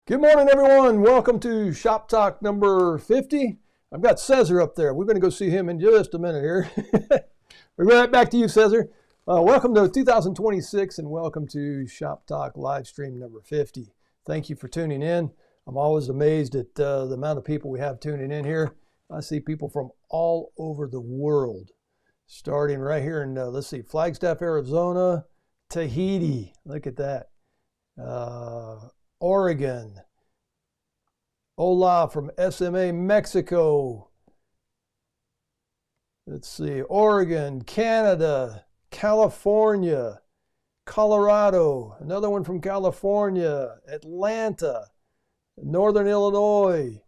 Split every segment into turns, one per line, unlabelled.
Good morning, everyone. Welcome to Shop Talk number 50. I've got Cesar up there. We're going to go see him in just a minute here. We're right back to you, Cesar. Welcome to 2026 and welcome to Shop Talk live stream number 50. Thank you for tuning in. I'm always amazed at the amount of people we have tuning in here. I see people from all over the world, starting right here in, Flagstaff, Arizona, Tahiti. Look at that. Oregon, Hola from SMA, Mexico. Let's see, Oregon, Canada, California, Colorado, another one from California, Atlanta, Northern Illinois,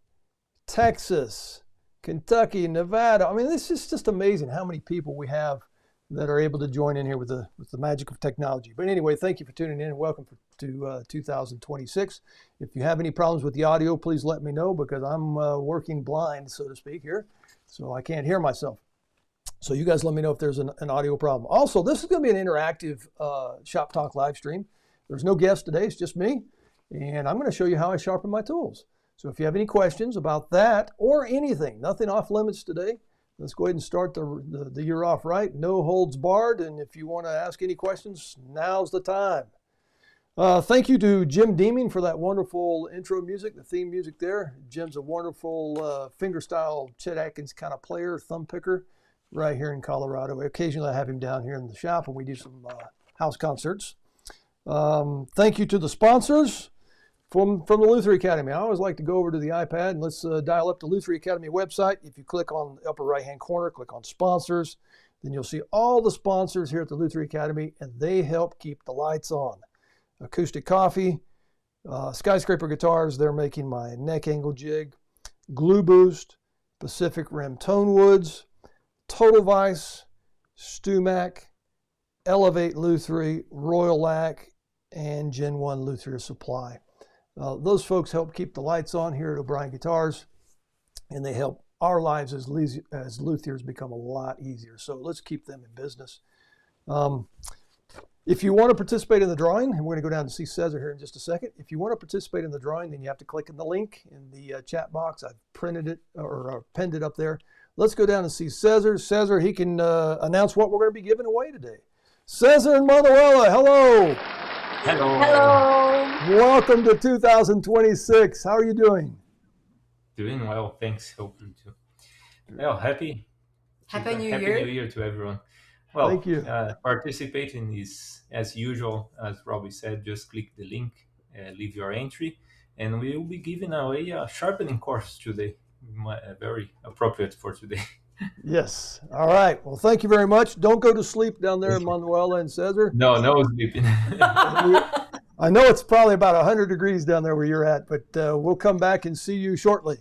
Texas, Kentucky, Nevada. I mean, this is just amazing how many people we have that are able to join in here with the magic of technology. But anyway, thank you for tuning in and welcome to 2026. If you have any problems with the audio, please let me know because I'm working blind, so to speak, here. So I can't hear myself. So you guys let me know if there's an audio problem. Also, this is going to be an interactive Shop Talk live stream. There's no guest today, it's just me. And I'm going to show you how I sharpen my tools. So if you have any questions about that or anything, nothing off limits today. Let's go ahead and start the year off right. No holds barred. And if you want to ask any questions, now's the time. Thank you to Jim Deeming for that wonderful intro music, the theme music there. Jim's a wonderful fingerstyle Chet Atkins kind of player, thumb picker right here in Colorado. Occasionally I have him down here in the shop and we do some house concerts. Thank you to the sponsors. From the Luther Academy. I always like to go over to the iPad and let's dial up the Luther Academy website. If you click on the upper right-hand corner, click on sponsors, then you'll see all the sponsors here at the Luther Academy, and they help keep the lights on. Acoustic Coffee, Skyscraper Guitars, they're making my neck angle jig, Glue Boost, Pacific Rim Tone Woods, Total Vice, StewMac, Elevate Luther, Royal Lac, and Gen 1 Luther Supply. Those folks help keep the lights on here at O'Brien Guitars, and they help our lives as luthiers become a lot easier. So let's keep them in business. If you want to participate in the drawing, and we're going to go down and see Cesar here in just a second. If you want to participate in the drawing, then you have to click in the link in the chat box. I've printed it or pinned it up there. Let's go down and see Cesar. Cesar, he can announce what we're going to be giving away today. Cesar and Manuela, hello.
Hello.
Hello.
Welcome to 2026. How are you doing?
Doing well, thanks. Hoping to. Well, happy
New
New
Year.
Year to everyone. Well,
Thank you.
Participating is, as usual, as Robbie said, just click the link, leave your entry, and we will be giving away a sharpening course today. Very appropriate for today.
Yes. All right. Well, thank you very much. Don't go to sleep down there, Manuela and Cesar.
No sleeping.
I know it's probably about 100 degrees down there where you're at, but we'll come back and see you shortly.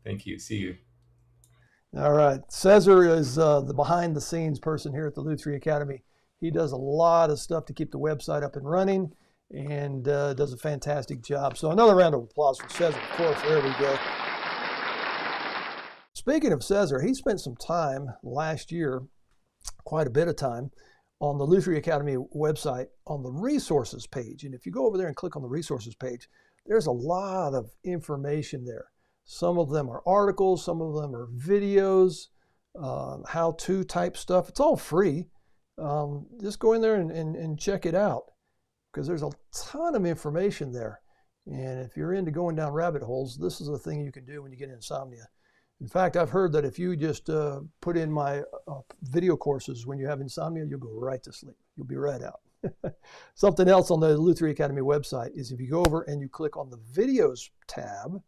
Thank you. See you.
All right. Cesar is the behind-the-scenes person here at the Luther Academy. He does a lot of stuff to keep the website up and running and does a fantastic job. So another round of applause for Cesar, of course. There we go. Speaking of Cesar, he spent some time last year, quite a bit of time, on the Luther Academy website on the resources page. And if you go over there and click on the resources page, there's a lot of information there. Some of them are articles, some of them are videos, how-to type stuff. It's all free. Just go in there and check it out because there's a ton of information there. And if you're into going down rabbit holes, this is a thing you can do when you get insomnia. In fact, I've heard that if you just put in my video courses when you have insomnia, you'll go right to sleep. You'll be right out. Something else on the Luther Academy website is if you go over and you click on the videos tab,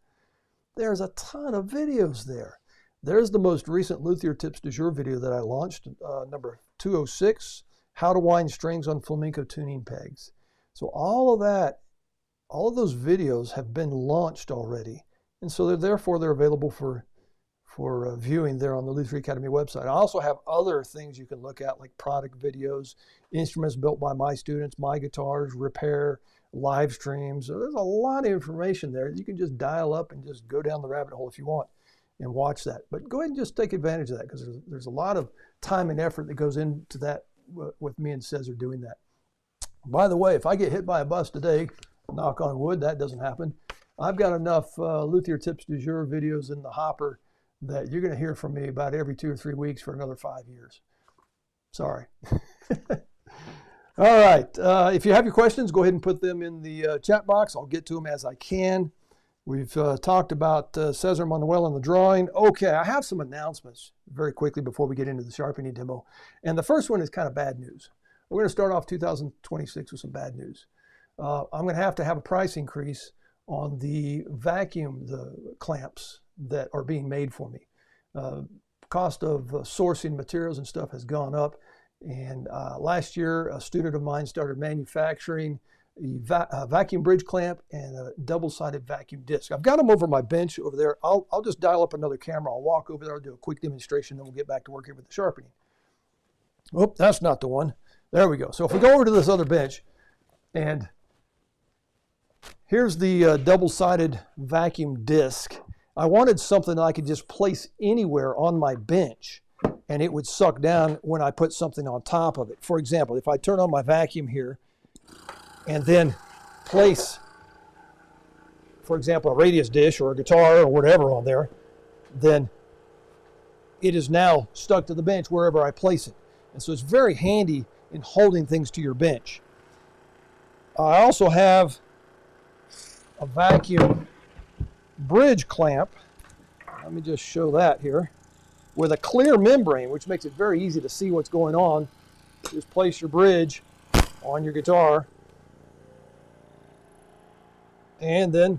there's a ton of videos there. There's the most recent Luthier Tips du Jour video that I launched, number 206, How to Wind Strings on Flamenco Tuning Pegs. So all of those videos have been launched already. And so therefore they're available for viewing there on the Luther Academy website. I also have other things you can look at, like product videos, instruments built by my students, my guitars, repair, live streams. So there's a lot of information there. You can just dial up and just go down the rabbit hole if you want and watch that. But go ahead and just take advantage of that because there's a lot of time and effort that goes into that with me and Cesar doing that. By the way, if I get hit by a bus today, knock on wood, that doesn't happen. I've got enough Luthier Tips du Jour videos in the hopper that you're going to hear from me about every 2 or 3 weeks for another 5 years. Sorry. All right. If you have your questions, go ahead and put them in the chat box. I'll get to them as I can. We've talked about Cesar Manuel and the drawing. Okay, I have some announcements very quickly before we get into the sharpening demo. And the first one is kind of bad news. We're going to start off 2026 with some bad news. I'm going to have a price increase on the the clamps that are being made for me. Cost of sourcing materials and stuff has gone up. And last year, a student of mine started manufacturing a vacuum bridge clamp and a double-sided vacuum disc. I've got them over my bench over there. I'll just dial up another camera. I'll walk over there. I'll do a quick demonstration, then we'll get back to work here with the sharpening. Oh, that's not the one. There we go. So if we go over to this other bench, and here's the double-sided vacuum disc. I wanted something I could just place anywhere on my bench, and it would suck down when I put something on top of it. For example, if I turn on my vacuum here and then place, for example, a radius dish or a guitar or whatever on there, then it is now stuck to the bench wherever I place it. And so it's very handy in holding things to your bench. I also have a vacuum bridge clamp. Let me just show that here. With a clear membrane, which makes it very easy to see what's going on. Just place your bridge on your guitar, and then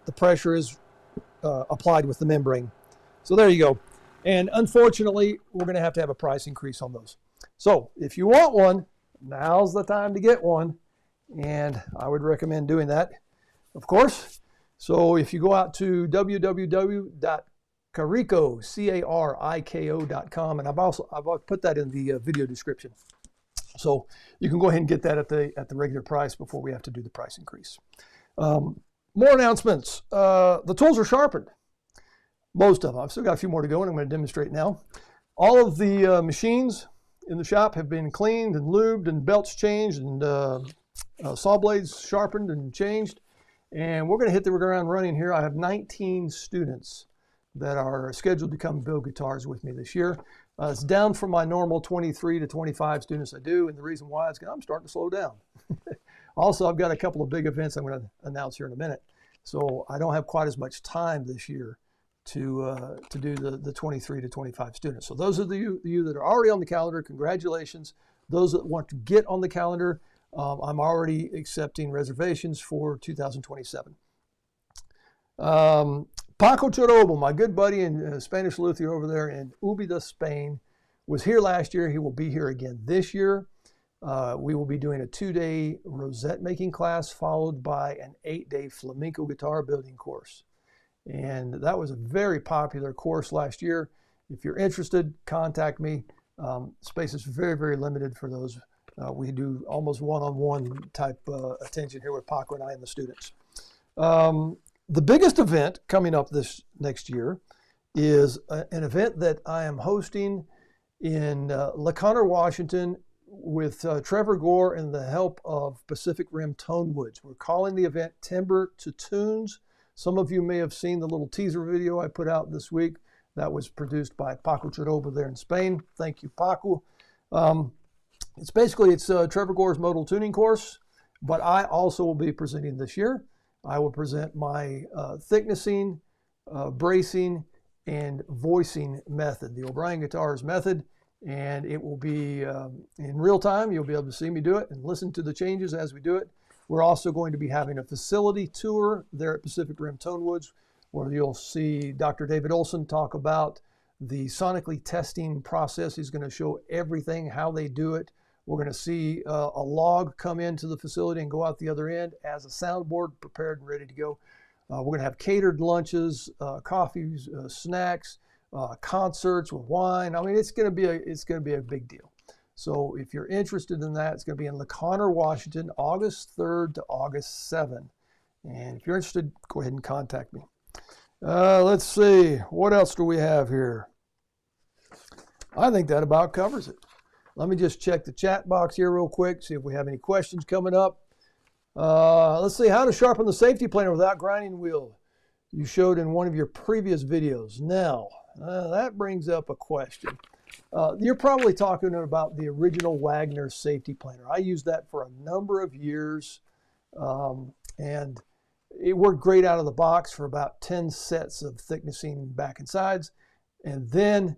the pressure is applied with the membrane. So there you go. And unfortunately, we're going to have a price increase on those. So if you want one, now's the time to get one, and I would recommend doing that, of course. So if you go out to www.cariko.com, and I've put that in the video description. So you can go ahead and get that at the regular price before we have to do the price increase. More announcements. The tools are sharpened. Most of them. I've still got a few more to go, and I'm going to demonstrate now. All of the machines in the shop have been cleaned and lubed and belts changed and saw blades sharpened and changed. And we're going to hit the ground running here. I have 19 students that are scheduled to come build guitars with me this year. It's down from my normal 23 to 25 students I do, and the reason why is because I'm starting to slow down. Also, I've got a couple of big events I'm going to announce here in a minute, so I don't have quite as much time this year to do the 23 to 25 students. So those of you that are already on the calendar, congratulations. Those that want to get on the calendar, I'm already accepting reservations for 2027. Paco Chorobo, my good buddy and Spanish luthier over there in Ubida, Spain, was here last year. He will be here again this year. We will be doing a 2-day rosette making class followed by an 8-day flamenco guitar building course. And that was a very popular course last year. If you're interested, contact me. Space is very, very limited for those. We do almost one-on-one type attention here with Paco and I and the students. The biggest event coming up this next year is an event that I am hosting in LaConner, Washington with Trevor Gore and the help of Pacific Rim Tone Woods. We're calling the event Timber to Tunes. Some of you may have seen the little teaser video I put out this week that was produced by Paco Chorobo there in Spain. Thank you, Paco. It's Trevor Gore's modal tuning course, but I also will be presenting this year. I will present my thicknessing, bracing, and voicing method, the O'Brien Guitars method, and it will be in real time. You'll be able to see me do it and listen to the changes as we do it. We're also going to be having a facility tour there at Pacific Rim Tone Woods, where you'll see Dr. David Olson talk about the sonically testing process. He's going to show everything, how they do it. We're going to see a log come into the facility and go out the other end as a soundboard prepared and ready to go. We're going to have catered lunches, coffees, snacks, concerts with wine. I mean, it's going to be a big deal. So if you're interested in that, it's going to be in LaConner, Washington, August 3rd to August 7th. And if you're interested, go ahead and contact me. Let's see, what else do we have here? I think that about covers it. Let me just check the chat box here real quick, see if we have any questions coming up. Let's see, how to sharpen the safety planer without grinding wheel. You showed in one of your previous videos. Now, that brings up a question. You're probably talking about the original Wagner safety planer. I used that for a number of years, and it worked great out of the box for about 10 sets of thicknessing back and sides. And then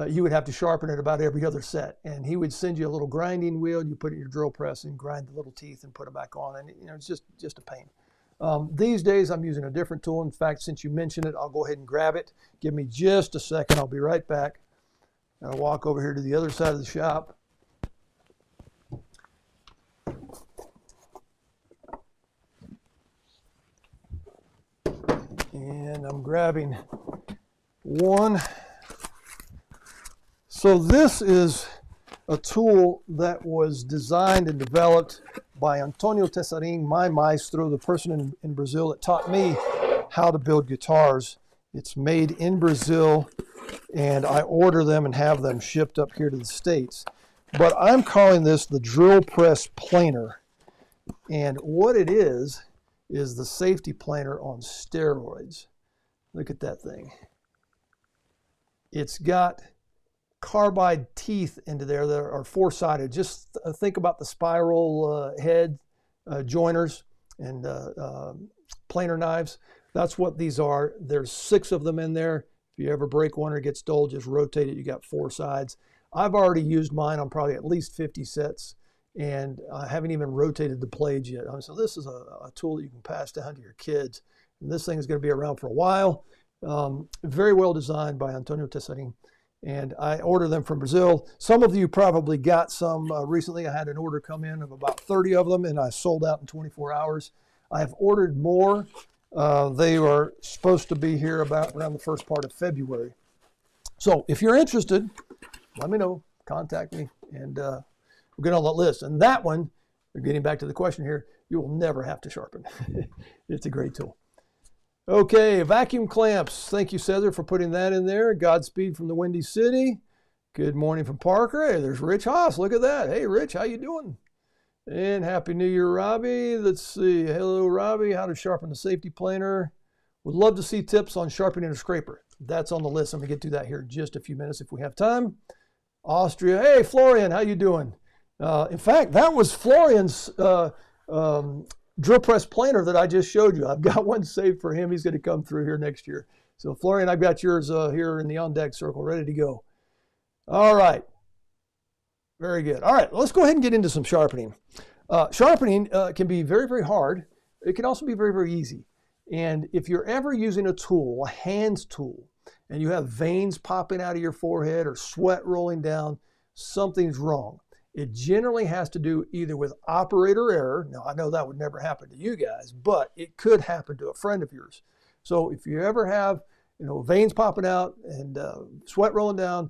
you would have to sharpen it about every other set. And he would send you a little grinding wheel. You put it in your drill press and grind the little teeth and put them back on. And it's just a pain. These days I'm using a different tool. In fact, since you mentioned it, I'll go ahead and grab it. Give me just a second. I'll be right back. I'll walk over here to the other side of the shop. And I'm grabbing one. So this is a tool that was designed and developed by Antonio Tessarin, my maestro, the person in Brazil that taught me how to build guitars. It's made in Brazil, and I order them and have them shipped up here to the States. But I'm calling this the drill press planer. And what it is the safety planer on steroids. Look at that thing. It's got carbide teeth into there that are four-sided. Just think about the spiral head joiners and planer knives. That's what these are. There's 6 of them in there. If you ever break one or it gets dull, just rotate it. You got 4 sides. I've already used mine on probably at least 50 sets, and I haven't even rotated the blades yet. So this is a tool that you can pass down to your kids. And this thing is going to be around for a while. Very well designed by Antonio Tessarin. And I order them from Brazil. Some of you probably got some recently. I had an order come in of about 30 of them, and I sold out in 24 hours. I have ordered more. They are supposed to be here about around the first part of February. So if you're interested, let me know. Contact me, and we'll get on that list. And that one, we're getting back to the question here, you will never have to sharpen. It's a great tool. Okay, vacuum clamps. Thank you, Cesar, for putting that in there. Godspeed from the Windy City. Good morning from Parker. Hey, there's Rich Haas. Look at that. Hey, Rich, how you doing? And Happy New Year, Robbie. Let's see. Hello, Robbie. How to sharpen the safety planer. Would love to see tips on sharpening a scraper. That's on the list. I'm going to get to that here in just a few minutes if we have time. Austria. Hey, Florian, how you doing? In fact, that was Florian's drill press planer that I just showed you. I've got one saved for him. He's going to come through here next year. So Florian, I've got yours here in the on deck circle, ready to go. All right. Very good. All right, let's go ahead and get into some sharpening. Sharpening can be very, very hard. It can also be very, very easy. And if you're ever using a tool, a hand tool, and you have veins popping out of your forehead or sweat rolling down, something's wrong. It generally has to do either with operator error. Now, I know that would never happen to you guys, but it could happen to a friend of yours. So if you ever have, veins popping out and sweat rolling down,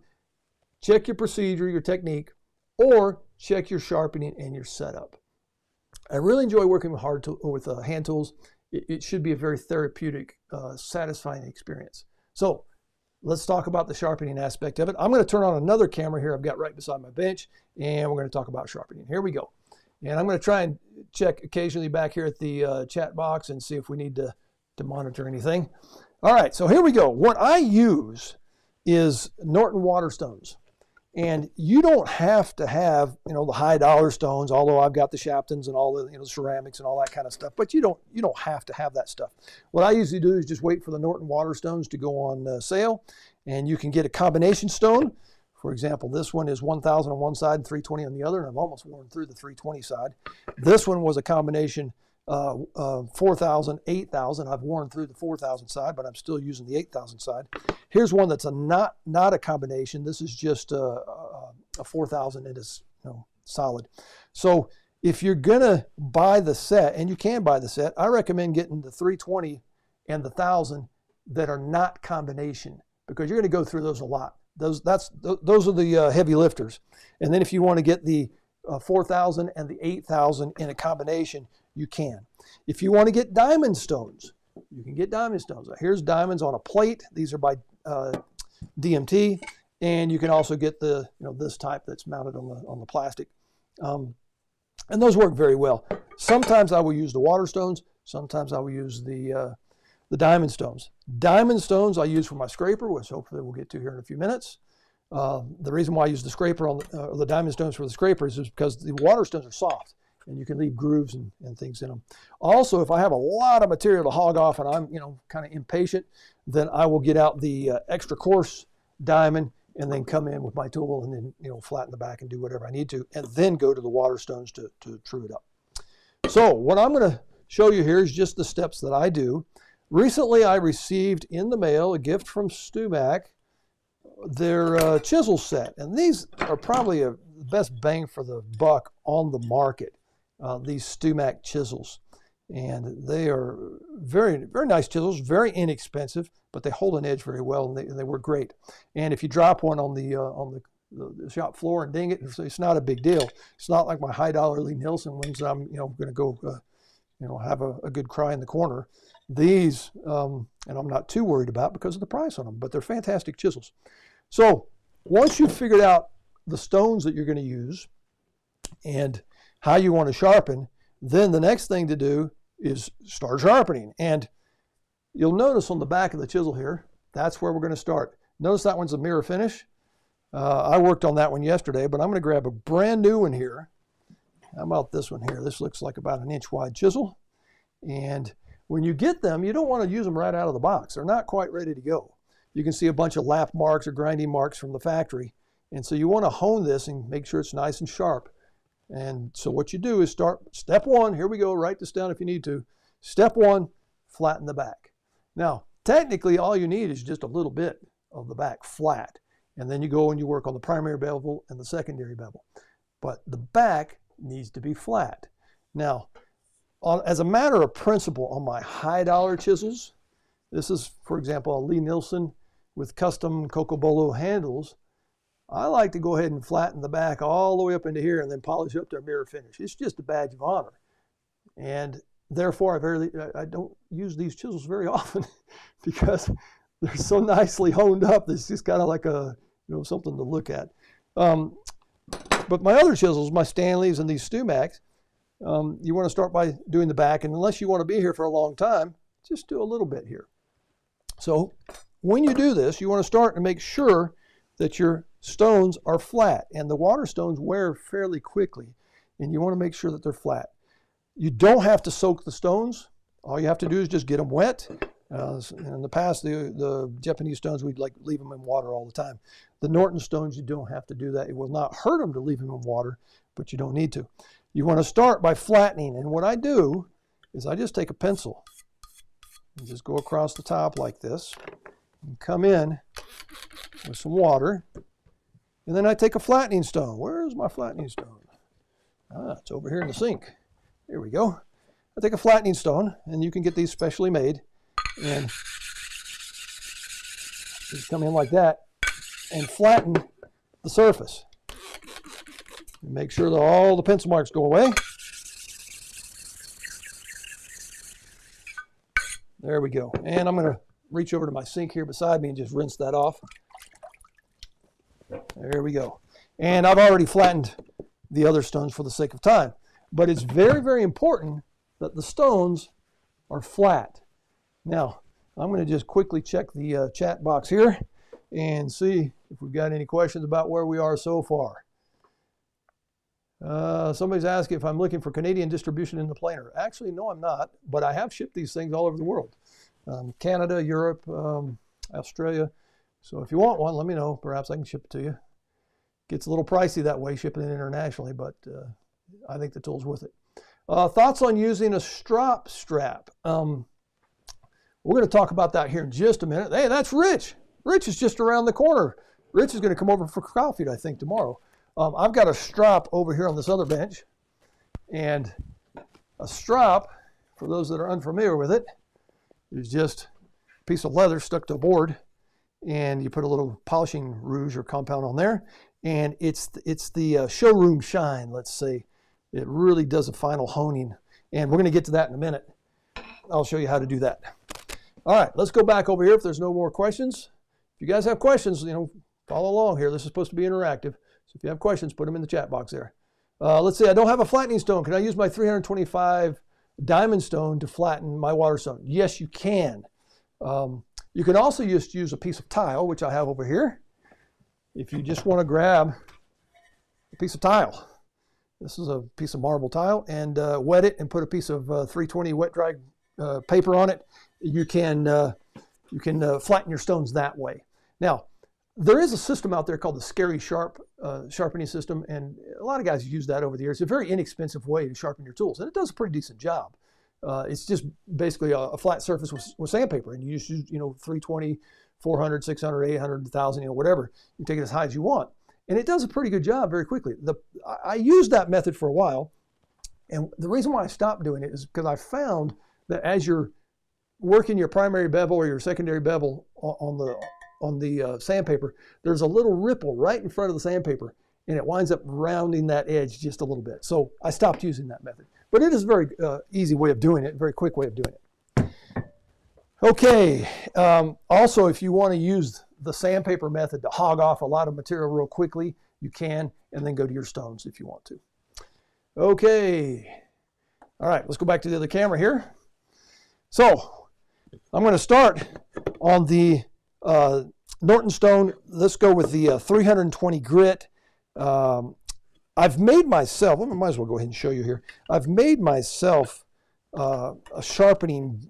check your procedure, your technique, or check your sharpening and your setup. I really enjoy working with hand tools. It should be a very therapeutic, satisfying experience. So let's talk about the sharpening aspect of it. I'm going to turn on another camera here I've got right beside my bench, and we're going to talk about sharpening. Here we go. And I'm going to try and check occasionally back here at the chat box and see if we need to monitor anything. All right, so here we go. What I use is Norton Waterstones. And you don't have to have, the high dollar stones, although I've got the Shaptons and all the, ceramics and all that kind of stuff, but you don't have to have that stuff. What I usually do is just wait for the Norton Waterstones to go on sale, and you can get a combination stone. For example, this one is 1,000 on one side and 320 on the other, and I've almost worn through the 320 side. This one was a combination 4,000, 8,000. I've worn through the 4,000 side, but I'm still using the 8,000 side. Here's one that's not a combination. This is just a 4,000. It is solid. So if you're gonna buy the set, and you can buy the set, I recommend getting the 320 and the 1,000 that are not combination, because you're gonna go through those a lot. Those are the heavy lifters. And then if you want to get the 4,000 and the 8,000 in a combination, you can. If you want to get diamond stones, you can get diamond stones. Here's diamonds on a plate. These are by DMT, and you can also get the this type that's mounted on the plastic. And those work very well. Sometimes I will use the water stones. Sometimes I will use the diamond stones. Diamond stones I use for my scraper, which hopefully we'll get to here in a few minutes. The reason why I use the scraper on the diamond stones for the scrapers is because the water stones are soft and you can leave grooves and things in them. Also, if I have a lot of material to hog off and I'm kind of impatient, then I will get out the extra coarse diamond and then come in with my tool and then flatten the back and do whatever I need to, and then go to the water stones to true it up. So what I'm going to show you here is just the steps that I do. Recently I received in the mail a gift from StuMac, their chisel set, and these are probably the best bang for the buck on the market, these StuMac chisels. And they are very, very nice chisels, very inexpensive, but they hold an edge very well, and they work great. And if you drop one on the shop floor and ding it, it's not a big deal. It's not like my high-dollar Lee Nielsen ones that I'm going to go have a good cry in the corner. These, and I'm not too worried about because of the price on them, but they're fantastic chisels. So once you've figured out the stones that you're going to use and how you want to sharpen, then the next thing to do is start sharpening. And you'll notice on the back of the chisel here, that's where we're going to start. Notice that one's a mirror finish. I worked on that one yesterday, but I'm going to grab a brand new one here. How about this one here? This looks like about an inch wide chisel. And when you get them, you don't want to use them right out of the box. They're not quite ready to go. You can see a bunch of lap marks or grinding marks from the factory. And so you want to hone this and make sure it's nice and sharp. And so what you do is start step one. Here we go. Write this down if you need to. Step one, flatten the back. Now, technically, all you need is just a little bit of the back flat. And then you go and you work on the primary bevel and the secondary bevel. But the back needs to be flat. Now, as a matter of principle, on my high-dollar chisels, this is, for example, a Lee Nielsen with custom Cocobolo handles. I like to go ahead and flatten the back all the way up into here and then polish up their mirror finish. It's just a badge of honor. And therefore, I don't use these chisels very often because they're so nicely honed up. It's just kind of like something to look at. But my other chisels, my Stanleys and these StuMacs, you want to start by doing the back. And unless you want to be here for a long time, just do a little bit here. So when you do this, you want to start and make sure that your stones are flat, and the water stones wear fairly quickly, and you want to make sure that they're flat. You don't have to soak the stones. All you have to do is just get them wet. In the past, the Japanese stones, we'd leave them in water all the time. The Norton stones, you don't have to do that. It will not hurt them to leave them in water, but you don't need to. You want to start by flattening, and what I do is I just take a pencil and just go across the top like this and come in with some water. And then I take a flattening stone. Where's my flattening stone? It's over here in the sink. Here we go. I take a flattening stone, and you can get these specially made. And just come in like that and flatten the surface. And make sure that all the pencil marks go away. There we go. And I'm going to reach over to my sink here beside me and just rinse that off. There we go. And I've already flattened the other stones for the sake of time. But it's very, very important that the stones are flat. Now, I'm going to just quickly check the chat box here and see if we've got any questions about where we are so far. Somebody's asking if I'm looking for Canadian distribution in the planer. Actually, no, I'm not, but I have shipped these things all over the world. Canada, Europe, Australia. So if you want one, let me know. Perhaps I can ship it to you. Gets a little pricey that way, shipping it internationally, but I think the tool's worth it. Thoughts on using a strop strap? We're going to talk about that here in just a minute. Hey, that's Rich. Rich is just around the corner. Rich is going to come over for coffee, I think, tomorrow. I've got a strop over here on this other bench. And a strop, for those that are unfamiliar with it, is just a piece of leather stuck to a board. And you put a little polishing rouge or compound on there. And it's the showroom shine, let's say. It really does a final honing. And we're going to get to that in a minute. I'll show you how to do that. All right, let's go back over here if there's no more questions. If you guys have questions, follow along here. This is supposed to be interactive. So if you have questions, put them in the chat box there. Let's say I don't have a flattening stone. Can I use my 325 diamond stone to flatten my water stone? Yes, you can. You can also just use a piece of tile, which I have over here. If you just want to grab a piece of tile. This is a piece of marble tile, and wet it and put a piece of 320 wet dry paper on it. You can flatten your stones that way. Now, there is a system out there called the Scary Sharp sharpening system, and a lot of guys use that over the years. It's a very inexpensive way to sharpen your tools, and it does a pretty decent job. It's just basically a flat surface with sandpaper, and you just use 320, 400, 600, 800, 1,000, whatever. You can take it as high as you want, and it does a pretty good job very quickly. I used that method for a while, and the reason why I stopped doing it is because I found that as you're working your primary bevel or your secondary bevel on the sandpaper, there's a little ripple right in front of the sandpaper, and it winds up rounding that edge just a little bit. So I stopped using that method. But it is a very easy way of doing it, very quick way of doing it. Okay, also if you want to use the sandpaper method to hog off a lot of material real quickly, you can, and then go to your stones if you want to. Okay, all right, let's go back to the other camera here. So I'm going to start on the Norton stone. Let's go with the 320 grit. I've made myself, I might as well go ahead and show you here. I've made myself a sharpening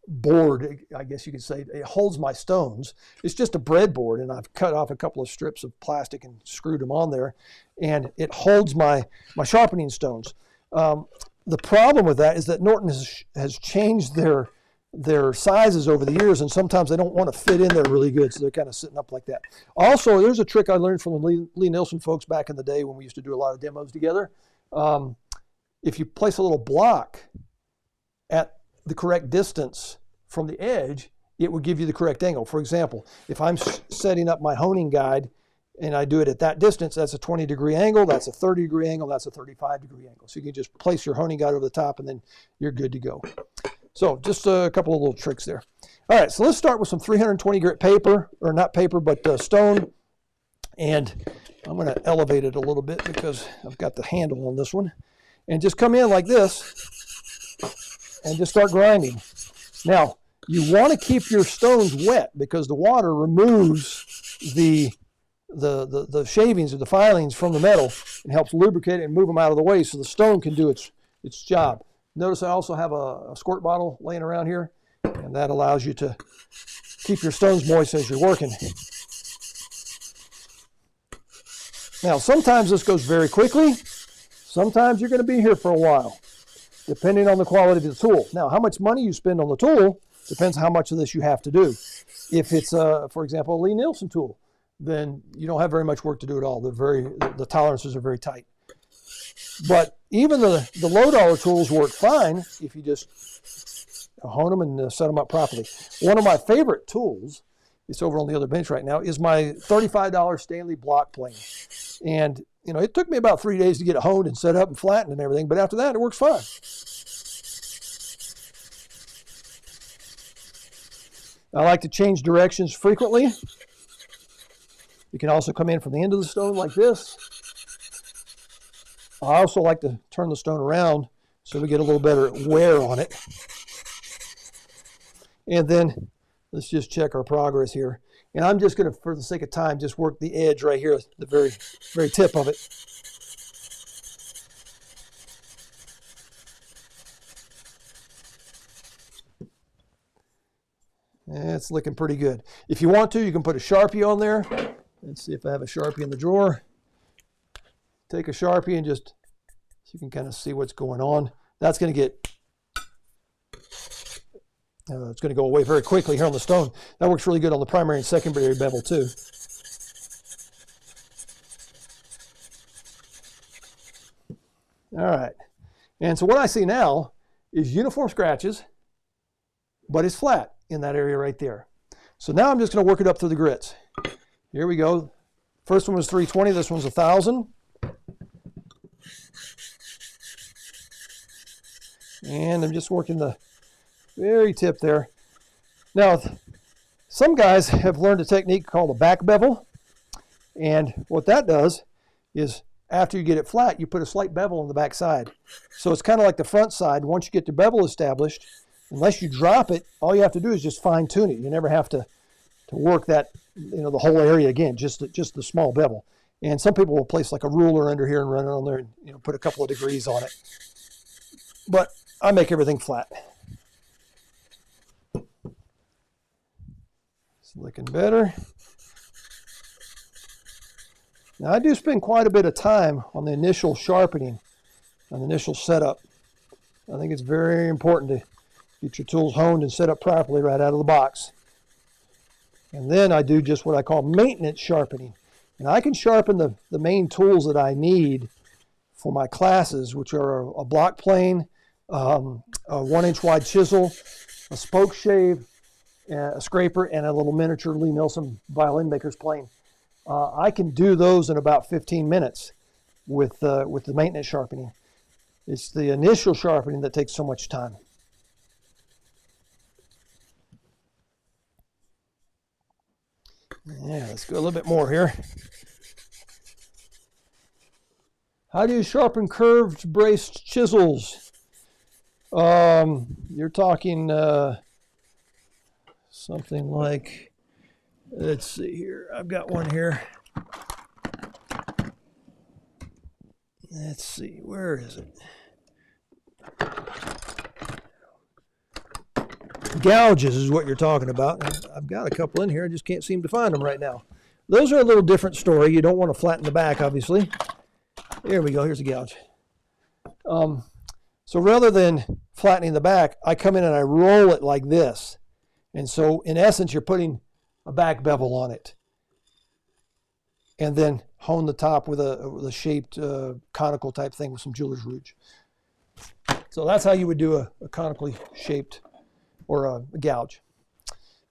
board, I guess you could say. It holds my stones. It's just a breadboard, and I've cut off a couple of strips of plastic and screwed them on there, and it holds my sharpening stones. The problem with that is that Norton has changed their sizes over the years, and sometimes they don't want to fit in there really good, so they're kind of sitting up like that. Also, there's a trick I learned from the Lee Nielsen folks back in the day when we used to do a lot of demos together. If you place a little block at the correct distance from the edge, it will give you the correct angle. For example, if I'm setting up my honing guide and I do it at that distance, that's a 20-degree angle, that's a 30-degree angle, that's a 35-degree angle. So you can just place your honing guide over the top, and then you're good to go. So just a couple of little tricks there. All right, so let's start with some 320 grit paper, or not paper, but stone. And I'm going to elevate it a little bit because I've got the handle on this one. And just come in like this and just start grinding. Now, you want to keep your stones wet because the water removes the shavings or the filings from the metal and helps lubricate it and move them out of the way so the stone can do its job. Notice I also have a squirt bottle laying around here, and that allows you to keep your stones moist as you're working. Now, sometimes this goes very quickly. Sometimes you're going to be here for a while, depending on the quality of the tool. Now, how much money you spend on the tool depends how much of this you have to do. If it's, for example, a Lee Nielsen tool, then you don't have very much work to do at all. The tolerances are very tight. But even the low-dollar tools work fine if you just hone them and set them up properly. One of my favorite tools, it's over on the other bench right now, is my $35 Stanley block plane. And, it took me about 3 days to get it honed and set up and flattened and everything, but after that, it works fine. I like to change directions frequently. You can also come in from the end of the stone like this. I also like to turn the stone around so we get a little better wear on it. And then let's just check our progress here. And I'm just going to, for the sake of time, just work the edge right here, the very, very tip of it. And it's looking pretty good. If you want to, you can put a Sharpie on there. Let's see if I have a Sharpie in the drawer. Take a Sharpie and just, so you can kind of see what's going on. That's going to get, it's going to go away very quickly here on the stone. That works really good on the primary and secondary bevel too. All right. And so what I see now is uniform scratches, but it's flat in that area right there. So now I'm just going to work it up through the grits. Here we go. First one was 320, this one's 1,000. And I'm just working the very tip there. Now, some guys have learned a technique called a back bevel. And what that does is after you get it flat, you put a slight bevel on the back side. So it's kind of like the front side. Once you get the bevel established, unless you drop it, all you have to do is just fine tune it. You never have to work that, the whole area again, just the small bevel. And some people will place like a ruler under here and run it on there and, put a couple of degrees on it. But I make everything flat. It's looking better. Now I do spend quite a bit of time on the initial sharpening, on the initial setup. I think it's very important to get your tools honed and set up properly right out of the box. And then I do just what I call maintenance sharpening. And I can sharpen the main tools that I need for my classes, which are a block plane, a 1-inch wide chisel, a spoke shave, a scraper, and a little miniature Lee Nielsen violin maker's plane. I can do those in about 15 minutes with the maintenance sharpening. It's the initial sharpening that takes so much time. Yeah, let's go a little bit more here. How do you sharpen curved braced chisels? You're talking something like, let's see here. I've got one here. Let's see, where is it? Gouges is what you're talking about. I've got a couple in here. I just can't seem to find them right now. Those are a little different story. You don't want to flatten the back, obviously. There we go. Here's a gouge. So rather than flattening the back, I come in and I roll it like this. And so in essence, you're putting a back bevel on it. And then hone the top with a shaped conical type thing with some jeweler's rouge. So that's how you would do a conically shaped or a gouge.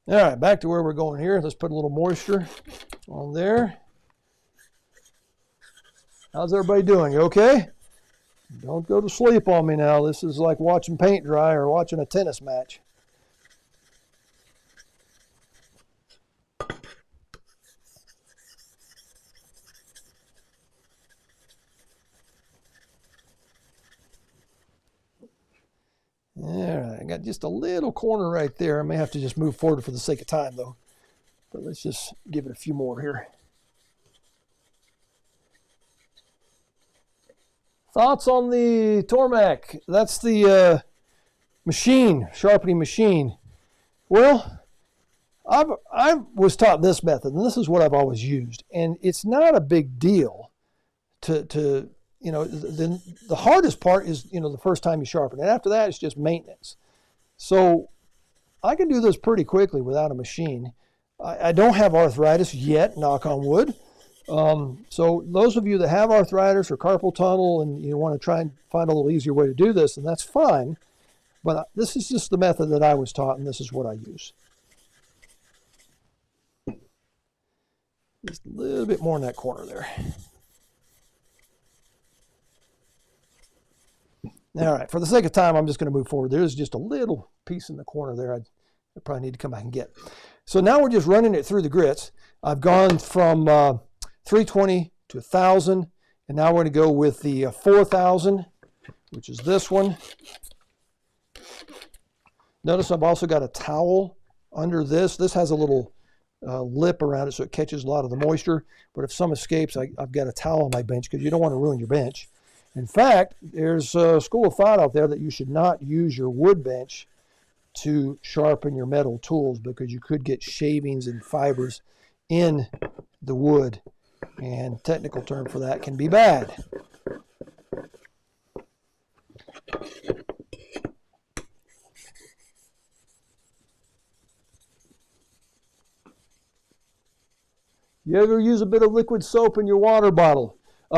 All right, back to where we're going here. Let's put a little moisture on there. How's everybody doing? You okay? Don't go to sleep on me now. This is like watching paint dry or watching a tennis match. All right, I got just a little corner right there. I may have to just move forward for the sake of time, though. But let's just give it a few more here. Thoughts on the Tormac? That's the sharpening machine. Well, I was taught this method, and this is what I've always used. And it's not a big deal to the hardest part is, the first time you sharpen. And after that, it's just maintenance. So I can do this pretty quickly without a machine. I don't have arthritis yet, knock on wood. So those of you that have arthritis or carpal tunnel and you want to try and find a little easier way to do this, and that's fine. But this is just the method that I was taught, and this is what I use. Just a little bit more in that corner there. All right, for the sake of time, I'm just going to move forward. There's just a little piece in the corner there I probably need to come back and get. So now we're just running it through the grits. I've gone from 320 to 1,000, and now we're going to go with the 4,000, which is this one. Notice I've also got a towel under this. This has a little lip around it so it catches a lot of the moisture, but if some escapes, I've got a towel on my bench because you don't want to ruin your bench. In fact, there's a school of thought out there that you should not use your wood bench to sharpen your metal tools because you could get shavings and fibers in the wood, and technical term for that can be bad. You ever use a bit of liquid soap in your water bottle?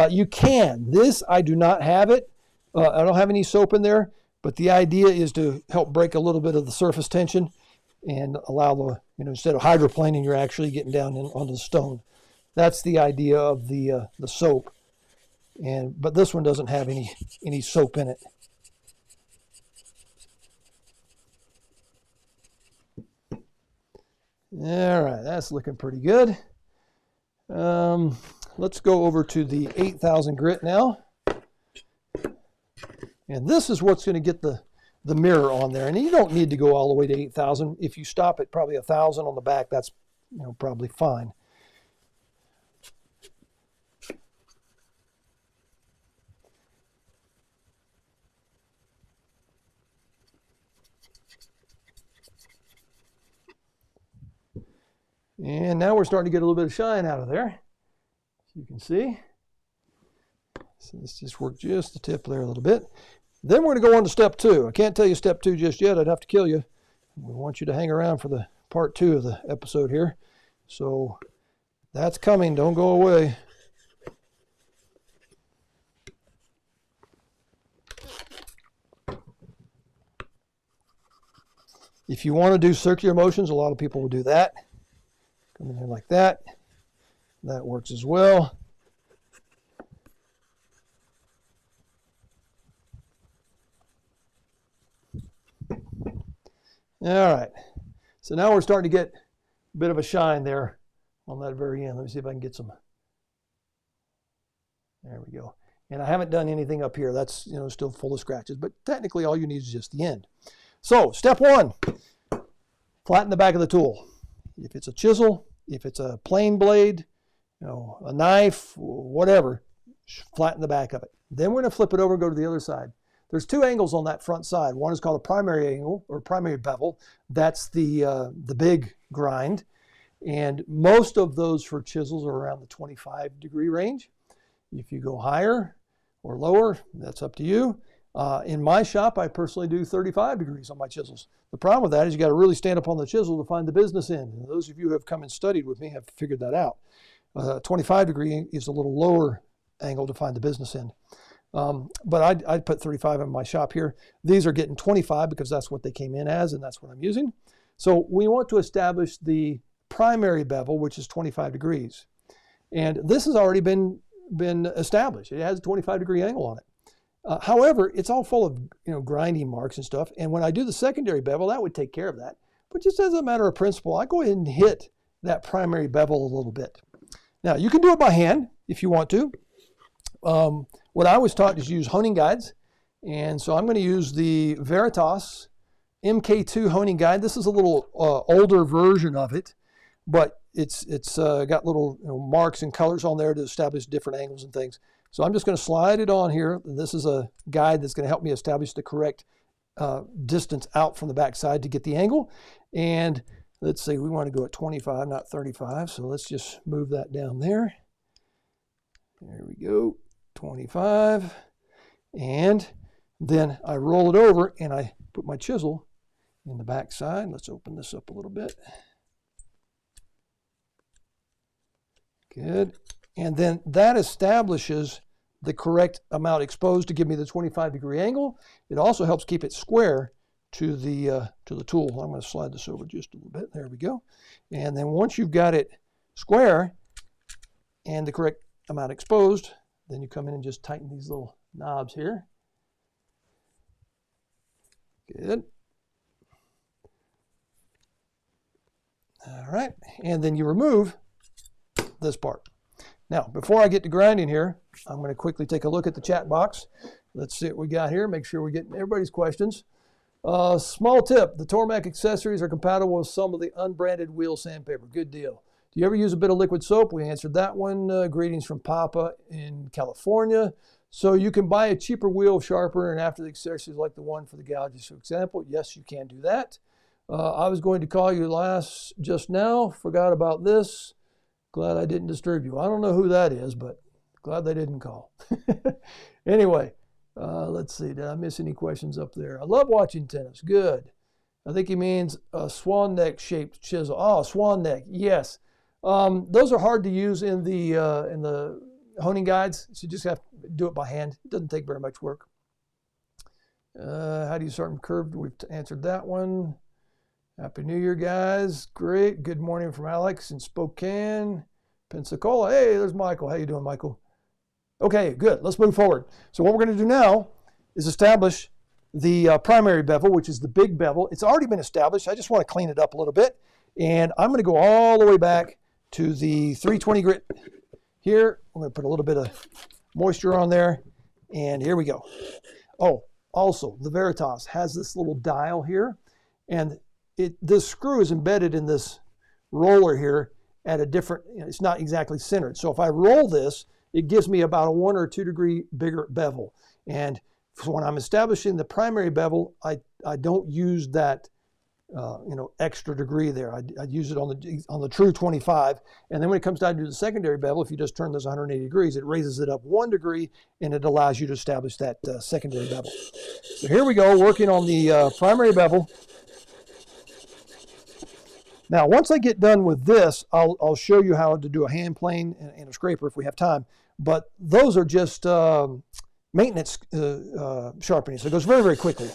You can. This, I do not have it. I don't have any soap in there, but the idea is to help break a little bit of the surface tension and allow the, instead of hydroplaning, you're actually getting down onto the stone. That's the idea of the soap. But this one doesn't have any soap in it. All right, that's looking pretty good. let's go over to the 8,000 grit now. And this is what's going to get the mirror on there. And you don't need to go all the way to 8,000. If you stop at probably 1,000 on the back, that's probably fine. And now we're starting to get a little bit of shine out of there, as you can see. So let's just work just the tip there a little bit. Then we're going to go on to step 2. I can't tell you step 2 just yet. I'd have to kill you. We want you to hang around for the part 2 of the episode here. So that's coming. Don't go away. If you want to do circular motions, a lot of people will do that. Come in here like that. That works as well. All right. So now we're starting to get a bit of a shine there on that very end. Let me see if I can get some. There we go. And I haven't done anything up here. That's still full of scratches, but technically all you need is just the end. So step 1, flatten the back of the tool. If it's a chisel, if it's a plane blade, a knife, whatever, flatten the back of it. Then we're going to flip it over and go to the other side. There's 2 angles on that front side. One is called a primary angle or primary bevel. That's the big grind. And most of those for chisels are around the 25-degree range. If you go higher or lower, that's up to you. In my shop, I personally do 35 degrees on my chisels. The problem with that is you got to really stand up on the chisel to find the business end. And those of you who have come and studied with me have figured that out. 25 degree is a little lower angle to find the business end. But I'd put 35 in my shop here. These are getting 25 because that's what they came in as, and that's what I'm using. So we want to establish the primary bevel, which is 25 degrees. And this has already been established. It has a 25-degree angle on it. However, it's all full of grinding marks and stuff. And when I do the secondary bevel, that would take care of that. But just as a matter of principle, I go ahead and hit that primary bevel a little bit. Now, you can do it by hand if you want to. What I was taught is use honing guides. And so I'm going to use the Veritas MK2 honing guide. This is a little older version of it, but it's got little marks and colors on there to establish different angles and things. So I'm just going to slide it on here. This is a guide that's going to help me establish the correct distance out from the back side to get the angle. And let's say we want to go at 25, not 35. So let's just move that down there. There we go, 25. And then I roll it over and I put my chisel in the back side. Let's open this up a little bit. Good. And then that establishes the correct amount exposed to give me the 25-degree angle. It also helps keep it square to the tool. I'm going to slide this over just a little bit. There we go. And then once you've got it square and the correct amount exposed, then you come in and just tighten these little knobs here. Good. All right. And then you remove this part. Now, before I get to grinding here, I'm going to quickly take a look at the chat box. Let's see what we got here. Make sure we get everybody's questions. Small tip, the Tormac accessories are compatible with some of the unbranded wheel sandpaper. Good deal. Do you ever use a bit of liquid soap? We answered that one. Greetings from Papa in California. So you can buy a cheaper wheel sharpener and after the accessories like the one for the gouges, for example. Yes, you can do that. I was going to call you just now. Forgot about this. Glad I didn't disturb you. I don't know who that is, but glad they didn't call. Anyway, let's see. Did I miss any questions up there? I love watching tennis. Good. I think he means a swan neck shaped chisel. Oh, swan neck. Yes. Those are hard to use in the honing guides. So you just have to do it by hand. It doesn't take very much work. How do you sharpen curved? We've answered that one. Happy New Year, guys. Great. Good morning from Alex in Spokane, Pensacola. Hey, there's Michael. How you doing, Michael? Okay, good. Let's move forward. So what we're going to do now is establish the primary bevel, which is the big bevel. It's already been established. I just want to clean it up a little bit. And I'm going to go all the way back to the 320 grit here, I'm going to put a little bit of moisture on there, and here we go. Oh, also, the Veritas has this little dial here, and this screw is embedded in this roller here at a different, it's not exactly centered. So if I roll this, it gives me about a 1 or 2 degree bigger bevel. And so when I'm establishing the primary bevel, I don't use that extra degree there. I use it on the true 25. And then when it comes down to the secondary bevel, if you just turn this 180 degrees, it raises it up 1 degree, and it allows you to establish that secondary bevel. So here we go, working on the primary bevel. Now, once I get done with this, I'll show you how to do a hand plane and a scraper if we have time. But those are just maintenance sharpening, so it goes very, very quickly.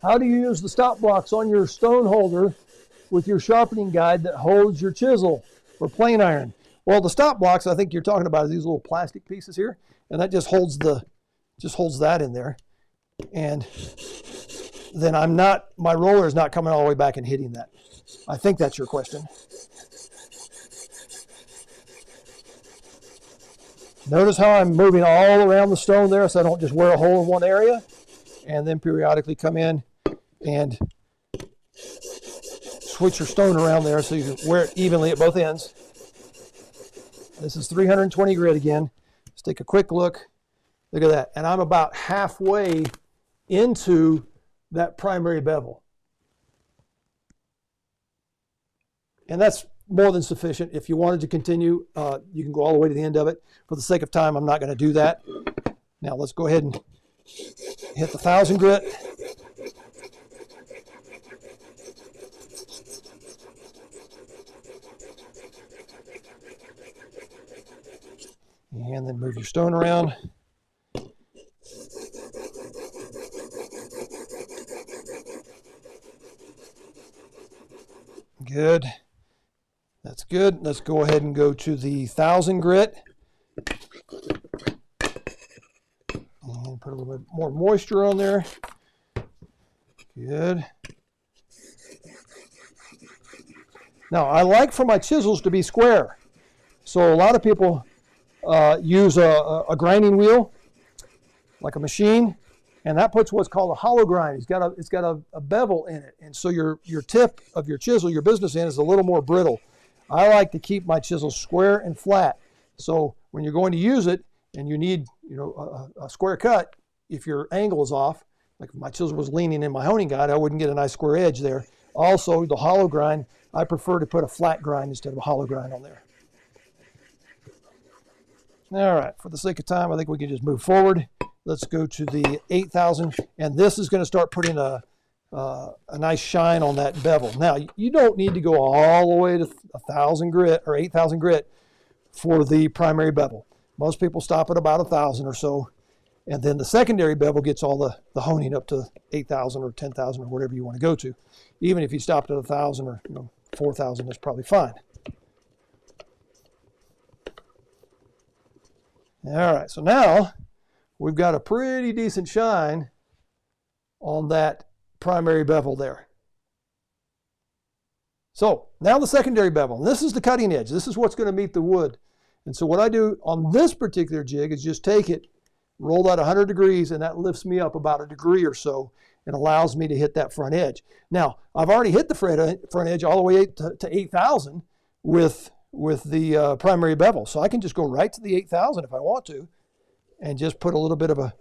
How do you use the stop blocks on your stone holder with your sharpening guide that holds your chisel or plane iron? Well, the stop blocks I think you're talking about are these little plastic pieces here, and that just holds that in there. And then my roller is not coming all the way back and hitting that. I think that's your question. Notice how I'm moving all around the stone there so I don't just wear a hole in one area, and then periodically come in and switch your stone around there so you can wear it evenly at both ends. This is 320 grit again. Let's take a quick look. Look at that. And I'm about halfway into that primary bevel. And that's more than sufficient. If you wanted to continue, you can go all the way to the end of it. For the sake of time, I'm not going to do that. Now let's go ahead and hit the 1000 grit. And then move your stone around. Good. That's good. Let's go ahead and go to the 1000 grit. And put a little bit more moisture on there. Good. Now, I like for my chisels to be square. So a lot of people use a grinding wheel, like a machine, and that puts what's called a hollow grind. It's got a bevel in it, and so your tip of your chisel, your business end, is a little more brittle. I like to keep my chisel square and flat. So when you're going to use it and you need a square cut, if your angle is off, like if my chisel was leaning in my honing guide, I wouldn't get a nice square edge there. Also, the hollow grind, I prefer to put a flat grind instead of a hollow grind on there. All right, for the sake of time, I think we can just move forward. Let's go to the 8000, and this is going to start putting a nice shine on that bevel. Now, you don't need to go all the way to 1000 grit or 8000 grit for the primary bevel. Most people stop at about 1000 or so, and then the secondary bevel gets all the honing up to 8000 or 10,000 or whatever you want to go to. Even if you stopped at 1000 or 4000, that's probably fine. All right, so now we've got a pretty decent shine on that primary bevel there. So now the secondary bevel. This is the cutting edge. This is what's going to meet the wood. And so what I do on this particular jig is just take it, roll that 100 degrees, and that lifts me up about a degree or so and allows me to hit that front edge. Now, I've already hit the front edge all the way to 8000 with the primary bevel. So I can just go right to the 8000 if I want to and just put a little bit of a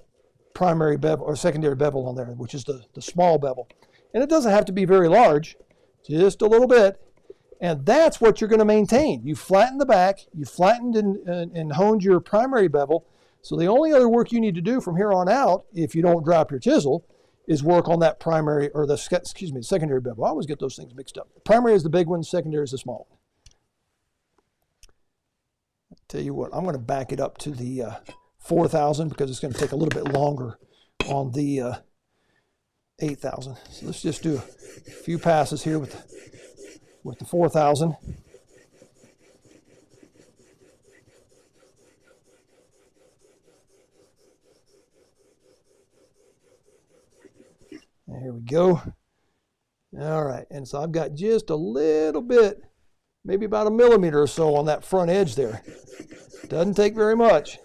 primary bevel or secondary bevel on there, which is the small bevel. And it doesn't have to be very large, just a little bit. And that's what you're going to maintain. You flattened the back, you flattened and honed your primary bevel. So the only other work you need to do from here on out, if you don't drop your chisel, is work on that primary, or the secondary bevel. I always get those things mixed up. Primary is the big one, secondary is the small one. Tell you what, I'm going to back it up to the 4000 because it's going to take a little bit longer on the 8000. So let's just do a few passes here with the 4000. There we go. All right, and so I've got just a little bit, maybe about 1 millimeter or so on that front edge there. Doesn't take very much.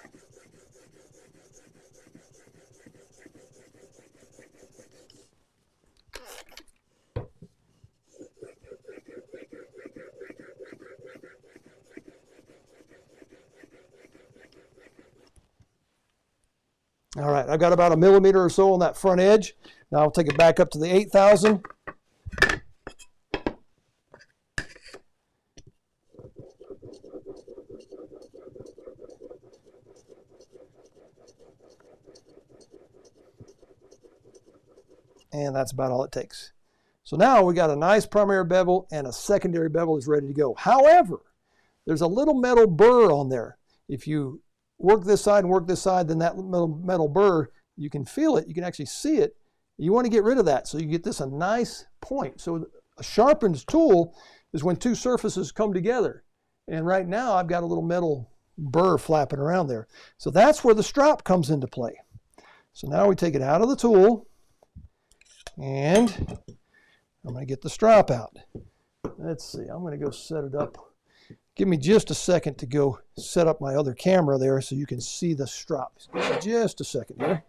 All right, I've got about 1 millimeter or so on that front edge. Now I'll take it back up to the 8,000. And that's about all it takes. So now we got a nice primary bevel and a secondary bevel is ready to go. However, there's a little metal burr on there. If you work this side and work this side, then that metal burr, you can feel it, you can actually see it. You want to get rid of that so you get this a nice point. So a sharpened tool is when two surfaces come together. And right now I've got a little metal burr flapping around there. So that's where the strop comes into play. So now we take it out of the tool and I'm going to get the strop out. Let's see, I'm going to go set it up. Give me just a second to go set up my other camera there so you can see the strop. Just a second here.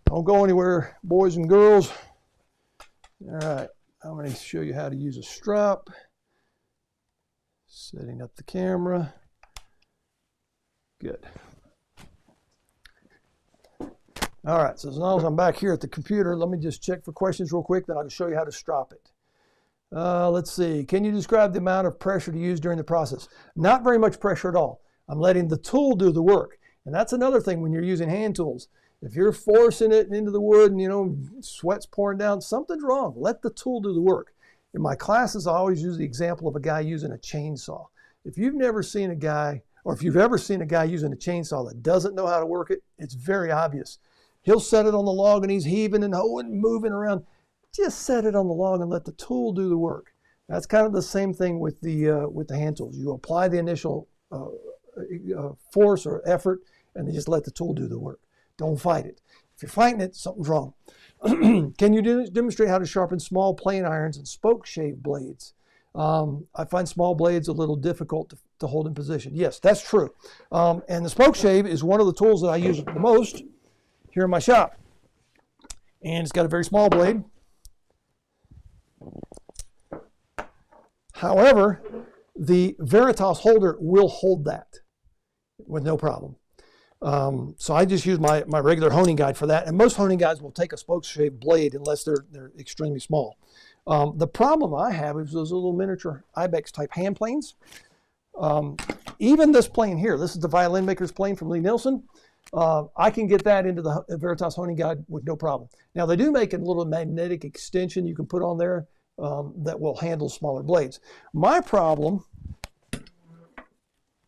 Don't go anywhere, boys and girls. All right, I'm going to show you how to use a strop. Setting up the camera. Good. All right, so as long as I'm back here at the computer, let me just check for questions real quick, then I can show you how to strop it. Let's see, can you describe the amount of pressure to use during the process? Not very much pressure at all. I'm letting the tool do the work. And that's another thing when you're using hand tools. If you're forcing it into the wood and, you know, sweat's pouring down, something's wrong. Let the tool do the work. In my classes, I always use the example of a guy using a chainsaw. If you've never seen a guy, or if you've ever seen a guy using a chainsaw that doesn't know how to work it, it's very obvious. He'll set it on the log and he's heaving and hoeing and moving around. Just set it on the log and let the tool do the work. That's kind of the same thing with the hand tools. You apply the initial force or effort and then just let the tool do the work. Don't fight it. If you're fighting it, something's wrong. Can you demonstrate how to sharpen small plane irons and spoke shave blades? I find small blades a little difficult to hold in position. Yes, that's true. And the spoke shave is one of the tools that I use the most here in my shop. And it's got a very small blade. However, the Veritas holder will hold that with no problem. So I just use my regular honing guide for that. And most honing guides will take a spoke shave blade unless they're extremely small. The problem I have is those little miniature ibex type hand planes. Even this plane here, this is the Violin Maker's plane from Lee Nielsen. I can get that into the Veritas honing guide with no problem. Now they do make a little magnetic extension you can put on there that will handle smaller blades. My problem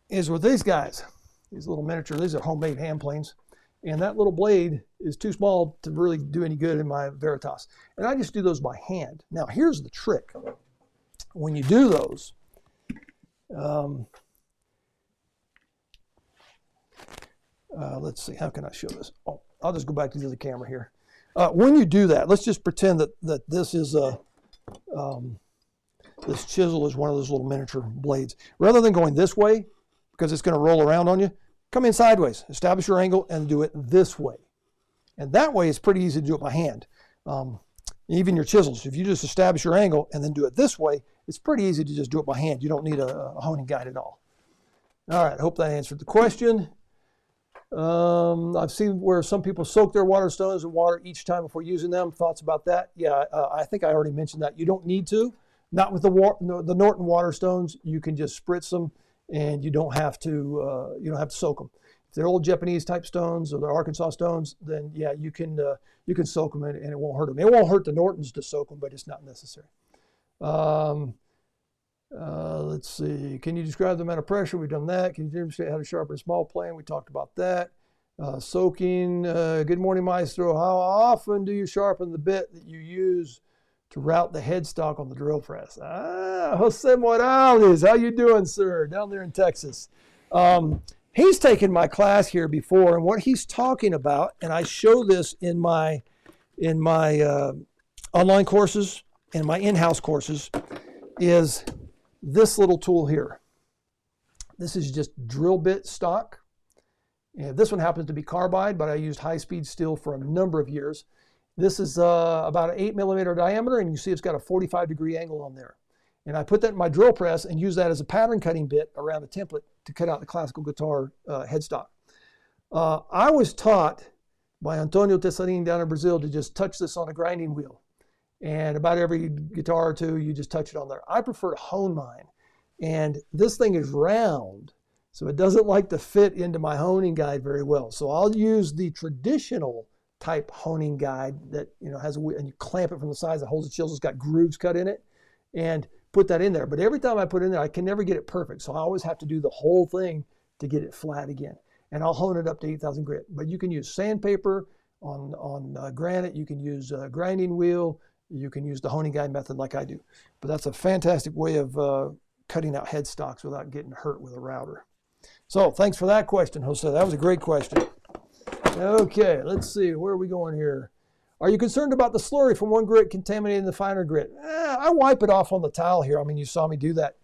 is with these guys, these little miniature, these are homemade hand planes, and that little blade is too small to really do any good in my Veritas. And I just do those by hand. Now here's the trick. When you do those, let's see, how can I show this? Oh, I'll just go back to the other camera here. When you do that, let's just pretend that this is this chisel is one of those little miniature blades. Rather than going this way, because it's going to roll around on you, come in sideways, establish your angle, and do it this way. And that way, it's pretty easy to do it by hand. Even your chisels, if you just establish your angle and then do it this way, it's pretty easy to just do it by hand. You don't need a honing guide at all. All right, I hope that answered the question. I've seen where some people soak their water stones in water each time before using them. Thoughts about that? Yeah, I think I already mentioned that. You don't need to. Not with the Norton water stones. You can just spritz them, and you don't have to soak them. If they're old Japanese type stones or they're Arkansas stones, then yeah, you can soak them and it won't hurt them. It won't hurt the Nortons to soak them, but it's not necessary. Let's see. Can you describe the amount of pressure? We've done that. Can you demonstrate how to sharpen a small plane? We talked about that. Soaking. Good morning, Maestro. How often do you sharpen the bit that you use to route the headstock on the drill press? Jose Morales, how you doing, sir? Down there in Texas. he's taken my class here before, and what he's talking about, and I show this in my online courses and my in-house courses, is this little tool here. This is just drill bit stock. And this one happens to be carbide, but I used high-speed steel for a number of years. This is about an 8mm diameter, and you see it's got a 45-degree angle on there. And I put that in my drill press and use that as a pattern cutting bit around the template to cut out the classical guitar headstock. I was taught by Antonio Tessarin down in Brazil to just touch this on a grinding wheel. And about every guitar or two, you just touch it on there. I prefer to hone mine. And this thing is round, so it doesn't like to fit into my honing guide very well. So I'll use the traditional type honing guide that has a wheel, and you clamp it from the sides that holds the chisel. It's got grooves cut in it, and put that in there. But every time I put it in there, I can never get it perfect. So I always have to do the whole thing to get it flat again. And I'll hone it up to 8,000 grit. But you can use sandpaper on granite. You can use a grinding wheel. You can use the honing guide method like I do. But that's a fantastic way of cutting out headstocks without getting hurt with a router. So thanks for that question, Jose. That was a great question. Okay, let's see. Where are we going here? Are you concerned about the slurry from one grit contaminating the finer grit? I wipe it off on the towel here. I mean, you saw me do that,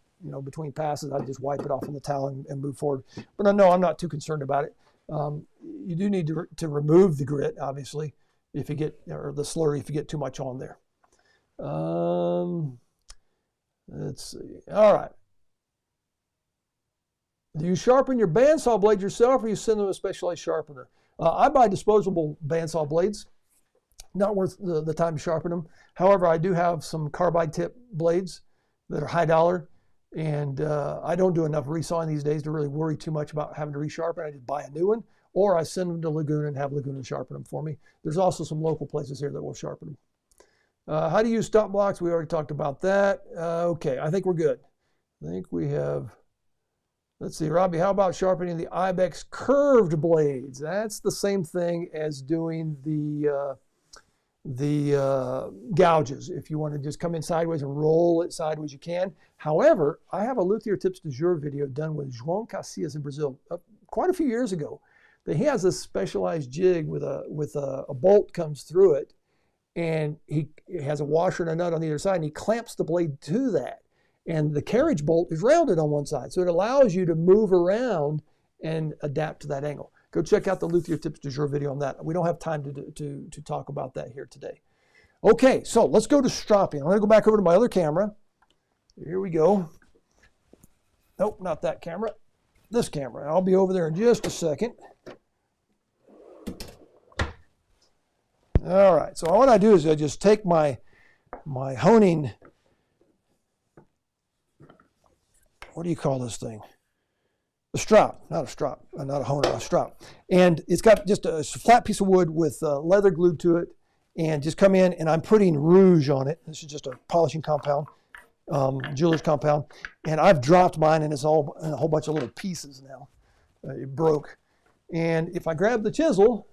between passes. I just wipe it off on the towel and move forward. But no, I'm not too concerned about it. You do need to remove the grit, obviously, if you get, or the slurry if you get too much on there. Let's see. All right. Do you sharpen your bandsaw blades yourself, or you send them to a specialized sharpener? I buy disposable bandsaw blades. Not worth the time to sharpen them. However, I do have some carbide tip blades that are high dollar, and I don't do enough resawing these days to really worry too much about having to resharpen. I just buy a new one, or I send them to Laguna and have Laguna sharpen them for me. There's also some local places here that will sharpen them. How do you use stop blocks? We already talked about that. Okay, I think we're good. I think we have, let's see, Robbie, how about sharpening the Ibex curved blades? That's the same thing as doing the gouges. If you want to just come in sideways and roll it sideways, you can. However, I have a luthier tips du jour video done with João Casillas in Brazil quite a few years ago. That he has this specialized jig with a bolt comes through it, and he has a washer and a nut on either side, and he clamps the blade to that. And the carriage bolt is rounded on one side, so it allows you to move around and adapt to that angle. Go check out the Luthier Tips du Jour video on that. We don't have time to talk about that here today. Okay, so let's go to stropping. I'm going to go back over to my other camera. Here we go. Nope, not that camera. This camera. I'll be over there in just a second. All right, so what I do is I just take my honing, what do you call this thing? A strop, not a honer, a strop. And it's got just a flat piece of wood with leather glued to it, and just come in and I'm putting rouge on it. This is just a polishing compound, jeweler's compound. And I've dropped mine and it's all in a whole bunch of little pieces now. It broke. And if I grab the chisel,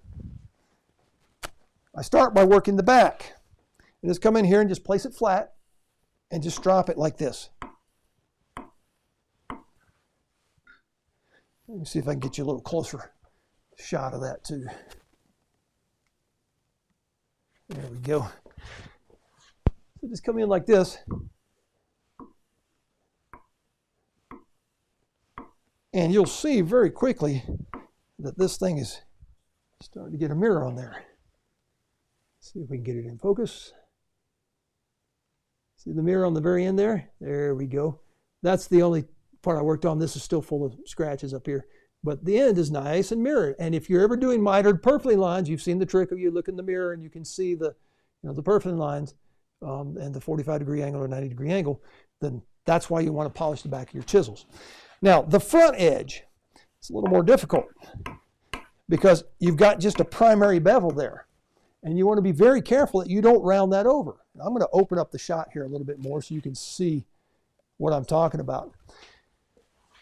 I start by working the back. And just come in here and just place it flat and just drop it like this. Let me see if I can get you a little closer shot of that too. There we go. So just come in like this. And you'll see very quickly that this thing is starting to get a mirror on there. See if we can get it in focus. See the mirror on the very end there? There we go. That's the only part I worked on. This is still full of scratches up here, but the end is nice and mirrored. And if you're ever doing mitered purfling lines, you've seen the trick of you look in the mirror and you can see the purfling lines and the 45-degree angle or 90-degree angle. Then that's why you want to polish the back of your chisels. Now the front edge, it's a little more difficult because you've got just a primary bevel there, and you want to be very careful that you don't round that over. I'm going to open up the shot here a little bit more so you can see what I'm talking about.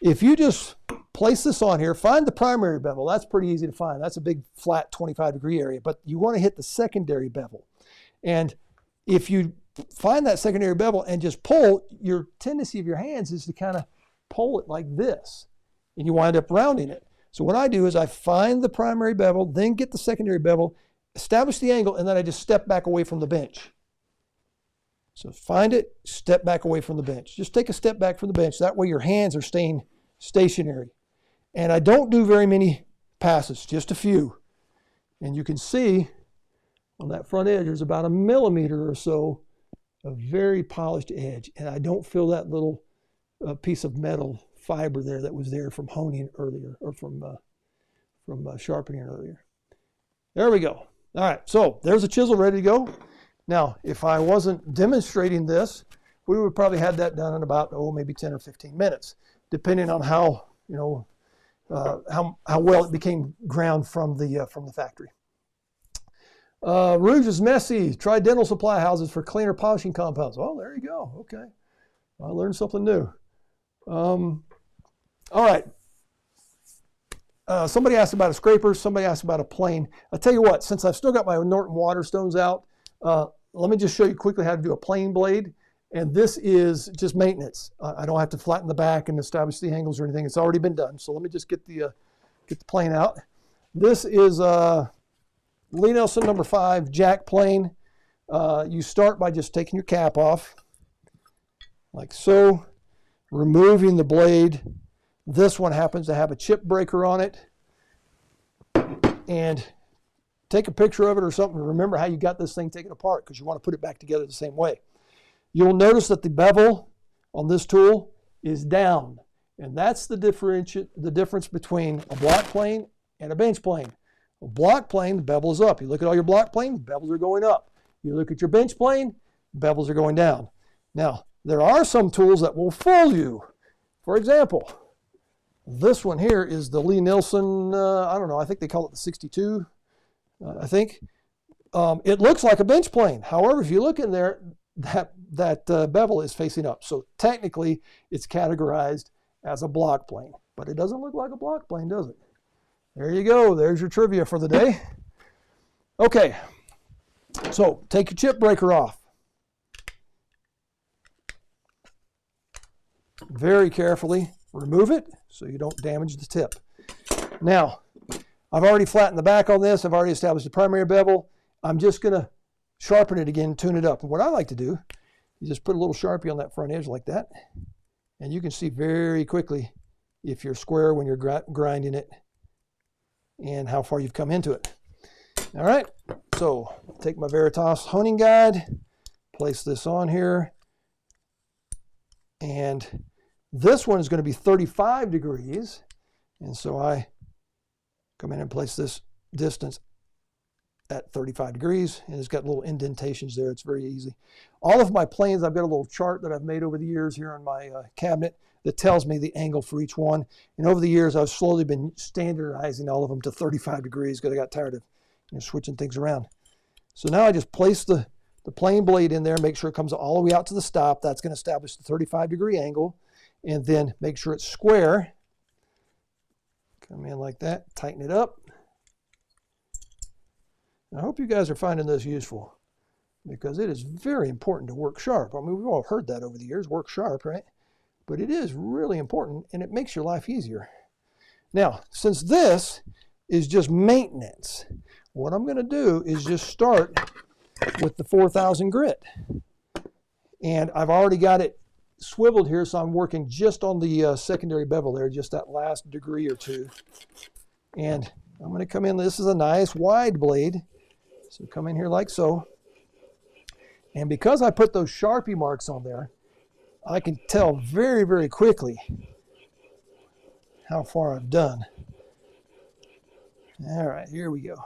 If you just place this on here, find the primary bevel. That's pretty easy to find. That's a big flat 25-degree area, but you want to hit the secondary bevel. And if you find that secondary bevel and just pull, your tendency of your hands is to kind of pull it like this, and you wind up rounding it. So what I do is I find the primary bevel, then get the secondary bevel, establish the angle, and then I just step back away from the bench. So find it, step back away from the bench. Just take a step back from the bench. That way your hands are staying stationary. And I don't do very many passes, just a few. And you can see on that front edge, there's about 1 millimeter or so of very polished edge. And I don't feel that little piece of metal fiber there that was there from honing earlier, or from sharpening earlier. There we go. All right, so there's a chisel ready to go. Now, if I wasn't demonstrating this, we would probably have that done in about, maybe 10 or 15 minutes, depending on how, how well it became ground from the factory. Rouge is messy. Try dental supply houses for cleaner polishing compounds. Oh, there you go. Okay. I learned something new. All right. Somebody asked about a scraper. Somebody asked about a plane. I'll tell you what, since I've still got my Norton Waterstones out, let me just show you quickly how to do a plane blade. And this is just maintenance. I don't have to flatten the back and establish the angles or anything. It's already been done. So let me just get the plane out. This is Lee Nelson number 5 jack plane. You start by just taking your cap off, like so, removing the blade. This one happens to have a chip breaker on it. And take a picture of it or something. Remember how you got this thing taken apart, because you want to put it back together the same way. You'll notice that the bevel on this tool is down. And that's the difference between a block plane and a bench plane. A block plane, the bevel is up. You look at all your block planes, bevels are going up. You look at your bench plane, bevels are going down. Now, there are some tools that will fool you. For example, this one here is the Lee Nelson, I don't know, I think they call it the 62, I think. It looks like a bench plane. However, if you look in there, that bevel is facing up. So technically, it's categorized as a block plane. But it doesn't look like a block plane, does it? There you go. There's your trivia for the day. Okay. So take your chip breaker off. Very carefully remove it so you don't damage the tip. Now, I've already flattened the back on this. I've already established the primary bevel. I'm just going to sharpen it again, tune it up. And what I like to do is just put a little Sharpie on that front edge like that. And you can see very quickly if you're square when you're grinding it and how far you've come into it. All right, so take my Veritas honing guide, place this on here. And this one is going to be 35 degrees. And so I come in and place this distance at 35 degrees, and it's got little indentations there. It's very easy. All of my planes, I've got a little chart that I've made over the years here on my cabinet that tells me the angle for each one. And over the years, I've slowly been standardizing all of them to 35 degrees because I got tired of switching things around. So now I just place the plane blade in there, make sure it comes all the way out to the stop. That's going to establish the 35-degree angle. And then make sure it's square. Come in like that, tighten it up. I hope you guys are finding this useful, because it is very important to work sharp. I mean, we've all heard that over the years, work sharp, right? But it is really important, and it makes your life easier. Now, since this is just maintenance, what I'm going to do is just start with the 4000 grit. And I've already got it swiveled here, so I'm working just on the secondary bevel there, just that last degree or two. And I'm going to come in, this is a nice wide blade. So come in here like so. And because I put those Sharpie marks on there, I can tell very, very quickly how far I've done. All right, here we go.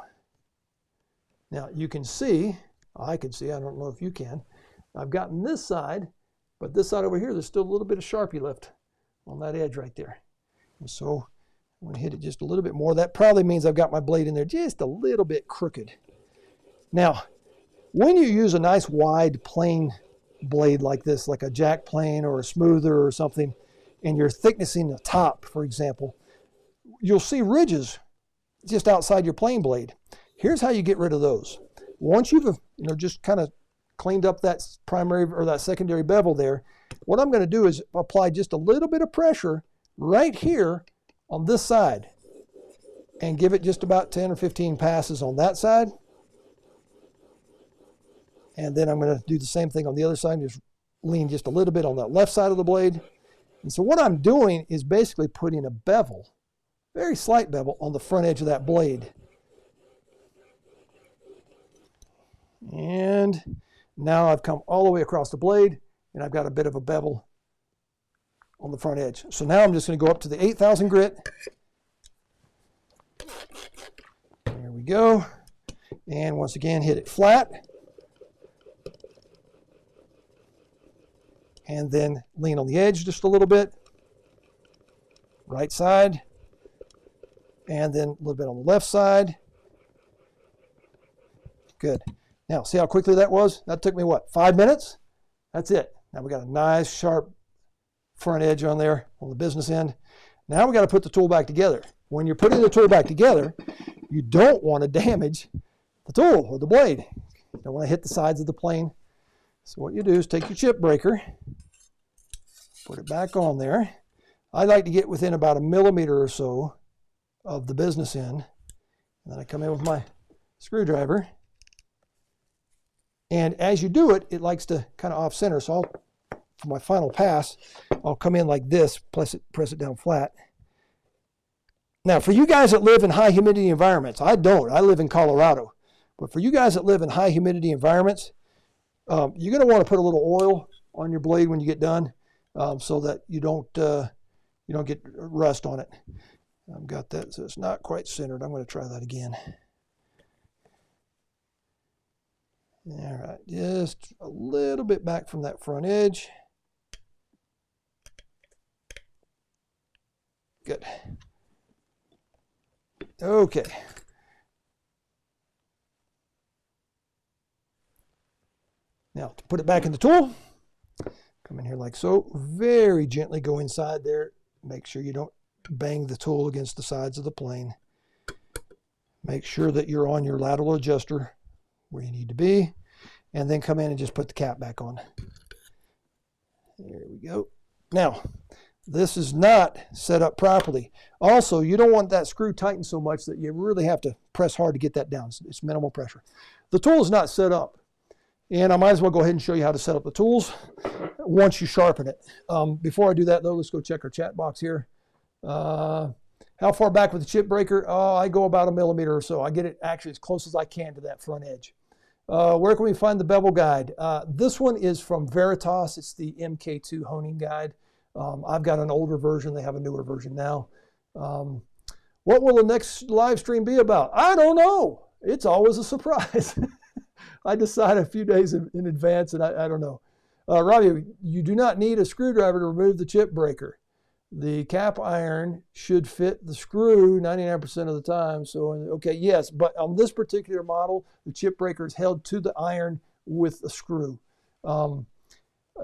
Now you can see, I can see, I don't know if you can, I've gotten this side, but this side over here, there's still a little bit of Sharpie left on that edge right there. And so I'm going to hit it just a little bit more. That probably means I've got my blade in there just a little bit crooked. Now, when you use a nice wide plane blade like this, like a jack plane or a smoother or something, and you're thicknessing the top, for example, you'll see ridges just outside your plane blade. Here's how you get rid of those. Once you've just kind of cleaned up that primary or that secondary bevel there, what I'm going to do is apply just a little bit of pressure right here on this side. and give it just about 10 or 15 passes on that side. And then I'm going to do the same thing on the other side, just lean just a little bit on that left side of the blade. And so what I'm doing is basically putting a bevel, very slight bevel, on the front edge of that blade. And now I've come all the way across the blade, and I've got a bit of a bevel on the front edge. So now I'm just going to go up to the 8,000 grit. There we go. And once again, hit it flat. And then lean on the edge just a little bit. Right side. And then a little bit on the left side. Good. Now, see how quickly that was? That took me, what, 5 minutes? That's it. Now we got a nice, sharp front edge on there on the business end. Now we got to put the tool back together. When you're putting the tool back together, you don't want to damage the tool or the blade. You don't want to hit the sides of the plane. So what you do is take your chip breaker, put it back on there. I like to get within about 1 millimeter or so of the business end. And then I come in with my screwdriver. And as you do it, it likes to kind of off center. So for my final pass, I'll come in like this, press it down flat. Now, for you guys that live in high humidity environments, I don't. I live in Colorado. But for you guys that live in high humidity environments, you're going to want to put a little oil on your blade when you get done, so that you don't get rust on it. I've got that, so it's not quite centered. I'm going to try that again. All right, just a little bit back from that front edge. Good. Okay. Now, to put it back in the tool, come in here like so. Very gently go inside there. Make sure you don't bang the tool against the sides of the plane. Make sure that you're on your lateral adjuster where you need to be. And then come in and just put the cap back on. There we go. Now, this is not set up properly. Also, you don't want that screw tightened so much that you really have to press hard to get that down. It's minimal pressure. The tool is not set up. And I might as well go ahead and show you how to set up the tools once you sharpen it. Before I do that, though, let's go check our chat box here. How far back with the chip breaker? Oh, I go about 1 millimeter or so. I get it actually as close as I can to that front edge. Where can we find the bevel guide? This one is from Veritas. It's the MK2 honing guide. I've got an older version. They have a newer version now. What will the next live stream be about? I don't know. It's always a surprise. I decide a few days in advance, and I don't know. Robbie, you do not need a screwdriver to remove the chip breaker. The cap iron should fit the screw 99% of the time. So, okay, yes, but on this particular model, the chip breaker is held to the iron with a screw.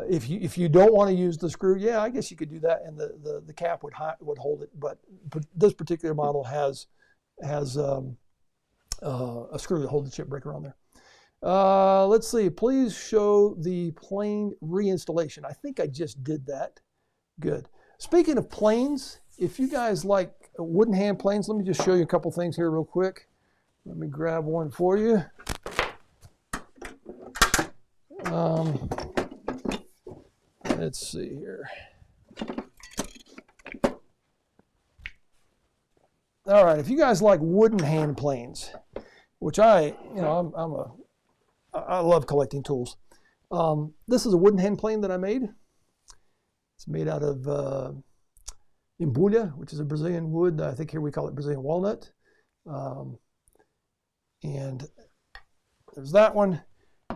If you don't want to use the screw, yeah, I guess you could do that, and the cap would hold it. But this particular model has a screw to hold the chip breaker on there. Let's see. Please show the plane reinstallation. I think I just did that. Good. Speaking of planes, if you guys like wooden hand planes, let me just show you a couple things here real quick. Let me grab one for you. Let's see here. All right, if you guys like wooden hand planes, which I love collecting tools. This is a wooden hand plane that I made. It's made out of embulia, which is a Brazilian wood. I think here we call it Brazilian walnut. And there's that one.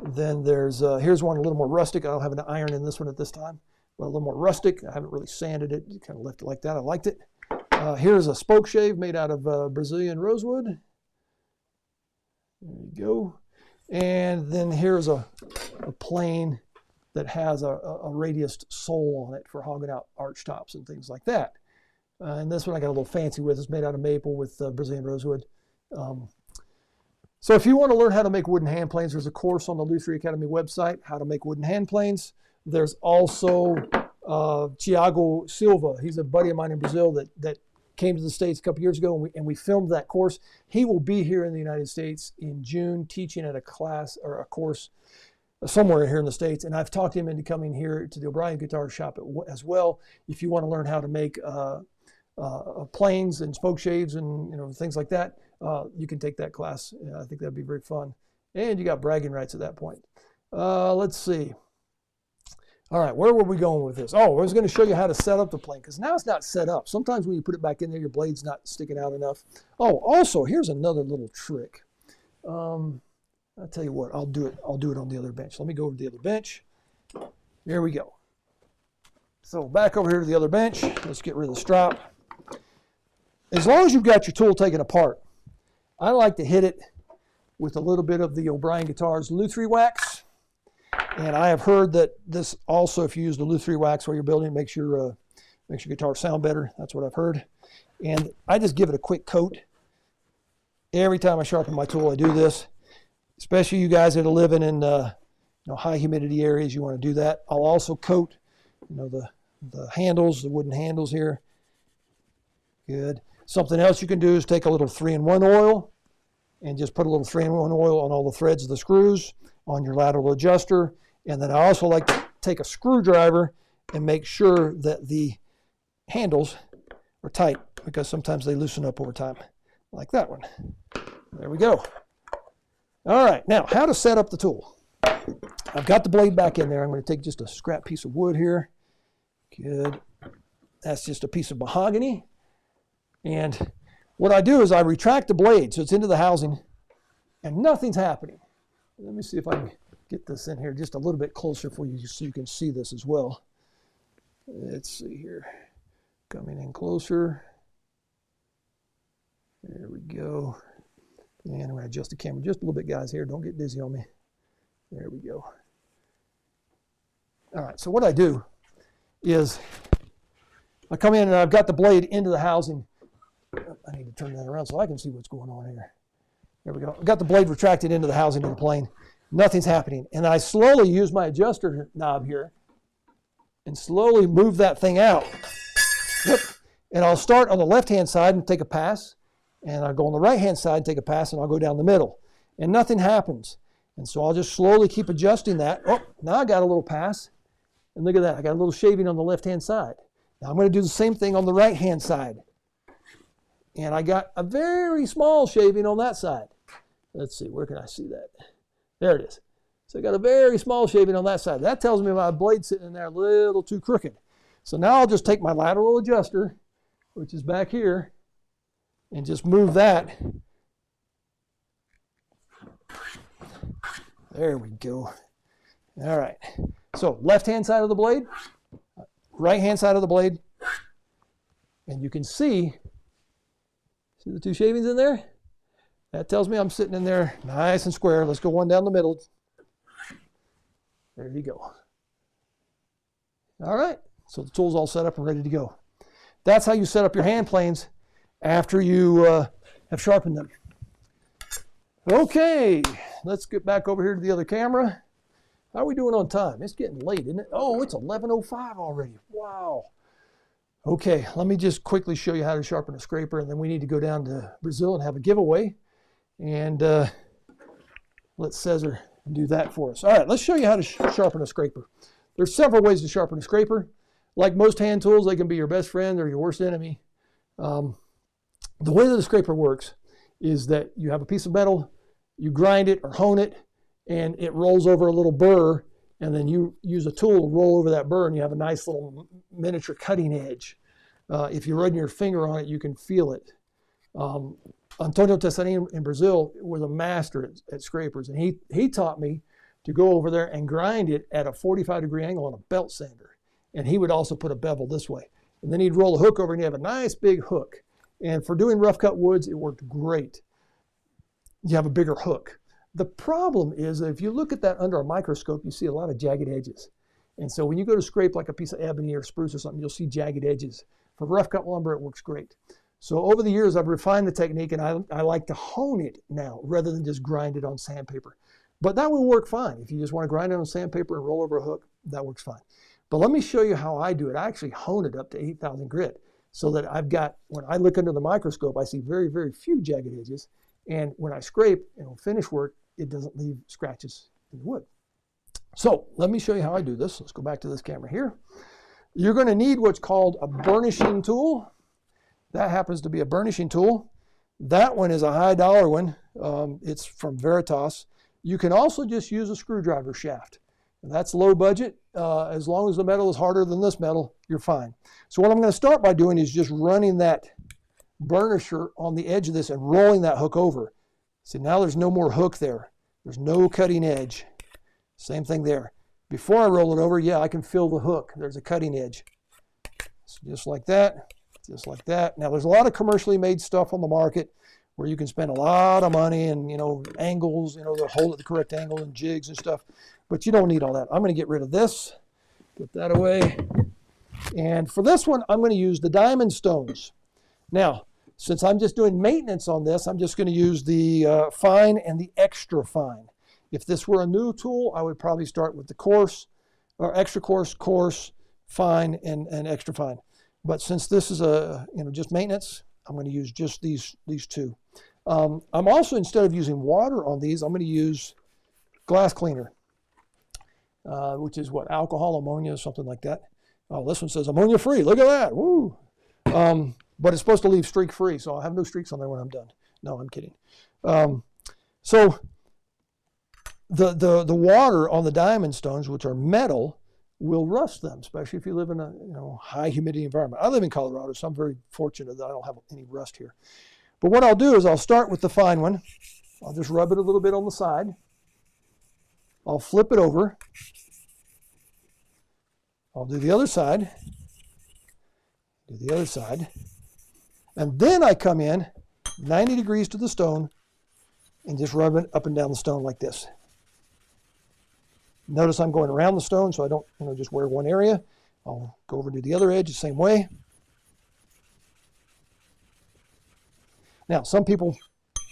Then there's here's one a little more rustic. I don't have an iron in this one at this time, but a little more rustic. I haven't really sanded it. Kind of left it like that. I liked it. Here's a spoke shave made out of Brazilian rosewood. There you go. And then here's a plane that has a radiused sole on it for hogging out arch tops and things like that. And this one I got a little fancy with. It's made out of maple with Brazilian rosewood. So if you want to learn how to make wooden hand planes, there's a course on the Luthery Academy website, how to make wooden hand planes. There's also Thiago Silva. He's a buddy of mine in Brazil that came to the States a couple years ago, and we filmed that course. He will be here in the United States in June teaching at a class or a course somewhere here in the States. And I've talked him into coming here to the O'Brien Guitar Shop as well. If you want to learn how to make planes and spoke shaves and things like that, you can take that class. I think that'd be very fun. And you got bragging rights at that point. Let's see. All right, where were we going with this? Oh, I was going to show you how to set up the plane, because now it's not set up. Sometimes when you put it back in there, your blade's not sticking out enough. Oh, also, here's another little trick. I'll tell you what, I'll do it on the other bench. Let me go over to the other bench. There we go. So back over here to the other bench. Let's get rid of the strap. As long as you've got your tool taken apart, I like to hit it with a little bit of the O'Brien Guitars Luthri wax. And I have heard that this also, if you use the Luthri wax while you're building, it makes your guitar sound better. That's what I've heard. And I just give it a quick coat. Every time I sharpen my tool, I do this. Especially you guys that are living in high humidity areas, you want to do that. I'll also coat, the handles, the wooden handles here. Good. Something else you can do is take a little 3-in-1 oil and just put a little 3-in-1 oil on all the threads of the screws, on your lateral adjuster. And then I also like to take a screwdriver and make sure that the handles are tight, because sometimes they loosen up over time, like that one. There we go. All right, now how to set up the tool. I've got the blade back in there. I'm going to take just a scrap piece of wood here. Good. That's just a piece of mahogany. And what I do is I retract the blade so it's into the housing and nothing's happening. Let me see if I can get this in here just a little bit closer for you so you can see this as well. Let's see here. Coming in closer. There we go. And I'm going to adjust the camera just a little bit, guys, here. Don't get dizzy on me. There we go. All right, so what I do is I come in and I've got the blade into the housing. I need to turn that around so I can see what's going on here. There we go. I've got the blade retracted into the housing of the plane. Nothing's happening. And I slowly use my adjuster knob here and slowly move that thing out. Yep. And I'll start on the left-hand side and take a pass. And I'll go on the right-hand side and take a pass, and I'll go down the middle. And nothing happens. And so I'll just slowly keep adjusting that. Oh, now I got a little pass. And look at that. I got a little shaving on the left-hand side. Now I'm going to do the same thing on the right-hand side. And I got a very small shaving on that side. Let's see, where can I see that? There it is. So I got a very small shaving on that side. That tells me my blade's sitting in there a little too crooked. So now I'll just take my lateral adjuster, which is back here, and just move that. There we go. All right. So left-hand side of the blade, right-hand side of the blade, and you can see the two shavings in there? That tells me I'm sitting in there nice and square. Let's go one down the middle. There you go. All right. So the tool's all set up and ready to go. That's how you set up your hand planes after you have sharpened them. Okay. Let's get back over here to the other camera. How are we doing on time? It's getting late, isn't it? Oh, it's 11:05 already. Wow. Okay, let me just quickly show you how to sharpen a scraper, and then we need to go down to Brazil and have a giveaway. And let Cesar do that for us. All right, let's show you how to sharpen a scraper. There's several ways to sharpen a scraper. Like most hand tools, they can be your best friend or your worst enemy. The way that a scraper works is that you have a piece of metal, you grind it or hone it, and it rolls over a little burr, and then you use a tool to roll over that burr, and you have a nice little miniature cutting edge. If you run your finger on it, you can feel it. Antonio Tessarin in Brazil was a master at scrapers, and he taught me to go over there and grind it at a 45-degree angle on a belt sander. And he would also put a bevel this way. And then he'd roll a hook over, and you have a nice big hook. And for doing rough cut woods, it worked great. You have a bigger hook. The problem is that if you look at that under a microscope, you see a lot of jagged edges. And so when you go to scrape like a piece of ebony or spruce or something, you'll see jagged edges. For rough cut lumber, it works great. So over the years, I've refined the technique, and I like to hone it now rather than just grind it on sandpaper. But that will work fine. If you just want to grind it on sandpaper and roll over a hook, that works fine. But let me show you how I do it. I actually hone it up to 8,000 grit. so that I've got, when I look under the microscope, I see very, very few jagged edges. And when I scrape, finish work, it doesn't leave scratches in the wood. So let me show you how I do this. Let's go back to this camera here. You're going to need what's called a burnishing tool. That happens to be a burnishing tool. That one is a high dollar one. It's from Veritas. You can also just use a screwdriver shaft. That's low budget. As long as the metal is harder than this metal, you're fine. So what I'm going to start by doing is just running that burnisher on the edge of this and rolling that hook over. See, now there's no more hook there. There's no cutting edge. Same thing there. Before I roll it over, yeah, I can feel the hook. There's a cutting edge. So just like that, just like that. Now there's a lot of commercially made stuff on the market where you can spend a lot of money and, angles, they'll hold at the correct angle and jigs and stuff. But you don't need all that. I'm going to get rid of this, put that away. And for this one, I'm going to use the diamond stones. Now, since I'm just doing maintenance on this, I'm just going to use the fine and the extra fine. If this were a new tool, I would probably start with the coarse, or extra coarse, fine, and extra fine. But since this is just maintenance, I'm going to use just these two. I'm also, instead of using water on these, I'm going to use glass cleaner, which is what, alcohol, ammonia, something like that. Oh, this one says ammonia free. Look at that. Woo! But it's supposed to leave streak free, so I'll have no streaks on there when I'm done. No, I'm kidding. So the water on the diamond stones, which are metal, will rust them, especially if you live in a high humidity environment. I live in Colorado, so I'm very fortunate that I don't have any rust here. But what I'll do is I'll start with the fine one. I'll just rub it a little bit on the side. I'll flip it over. I'll do the other side. Do the other side. And then I come in 90 degrees to the stone and just rub it up and down the stone like this. Notice I'm going around the stone so I don't just wear one area. I'll go over to the other edge the same way. Now, some people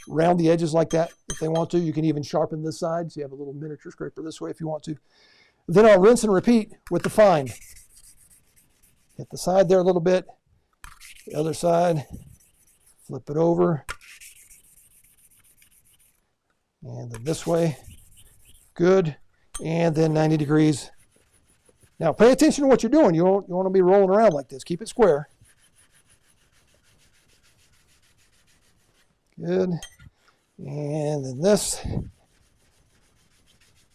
round the edges like that if they want to. You can even sharpen this side, so you have a little miniature scraper this way if you want to. Then I'll rinse and repeat with the fine. Hit the side there a little bit, the other side, flip it over, and then this way. Good. And then 90 degrees. Now pay attention to what you're doing. You don't want to be rolling around like this. Keep it square. Good. And then this.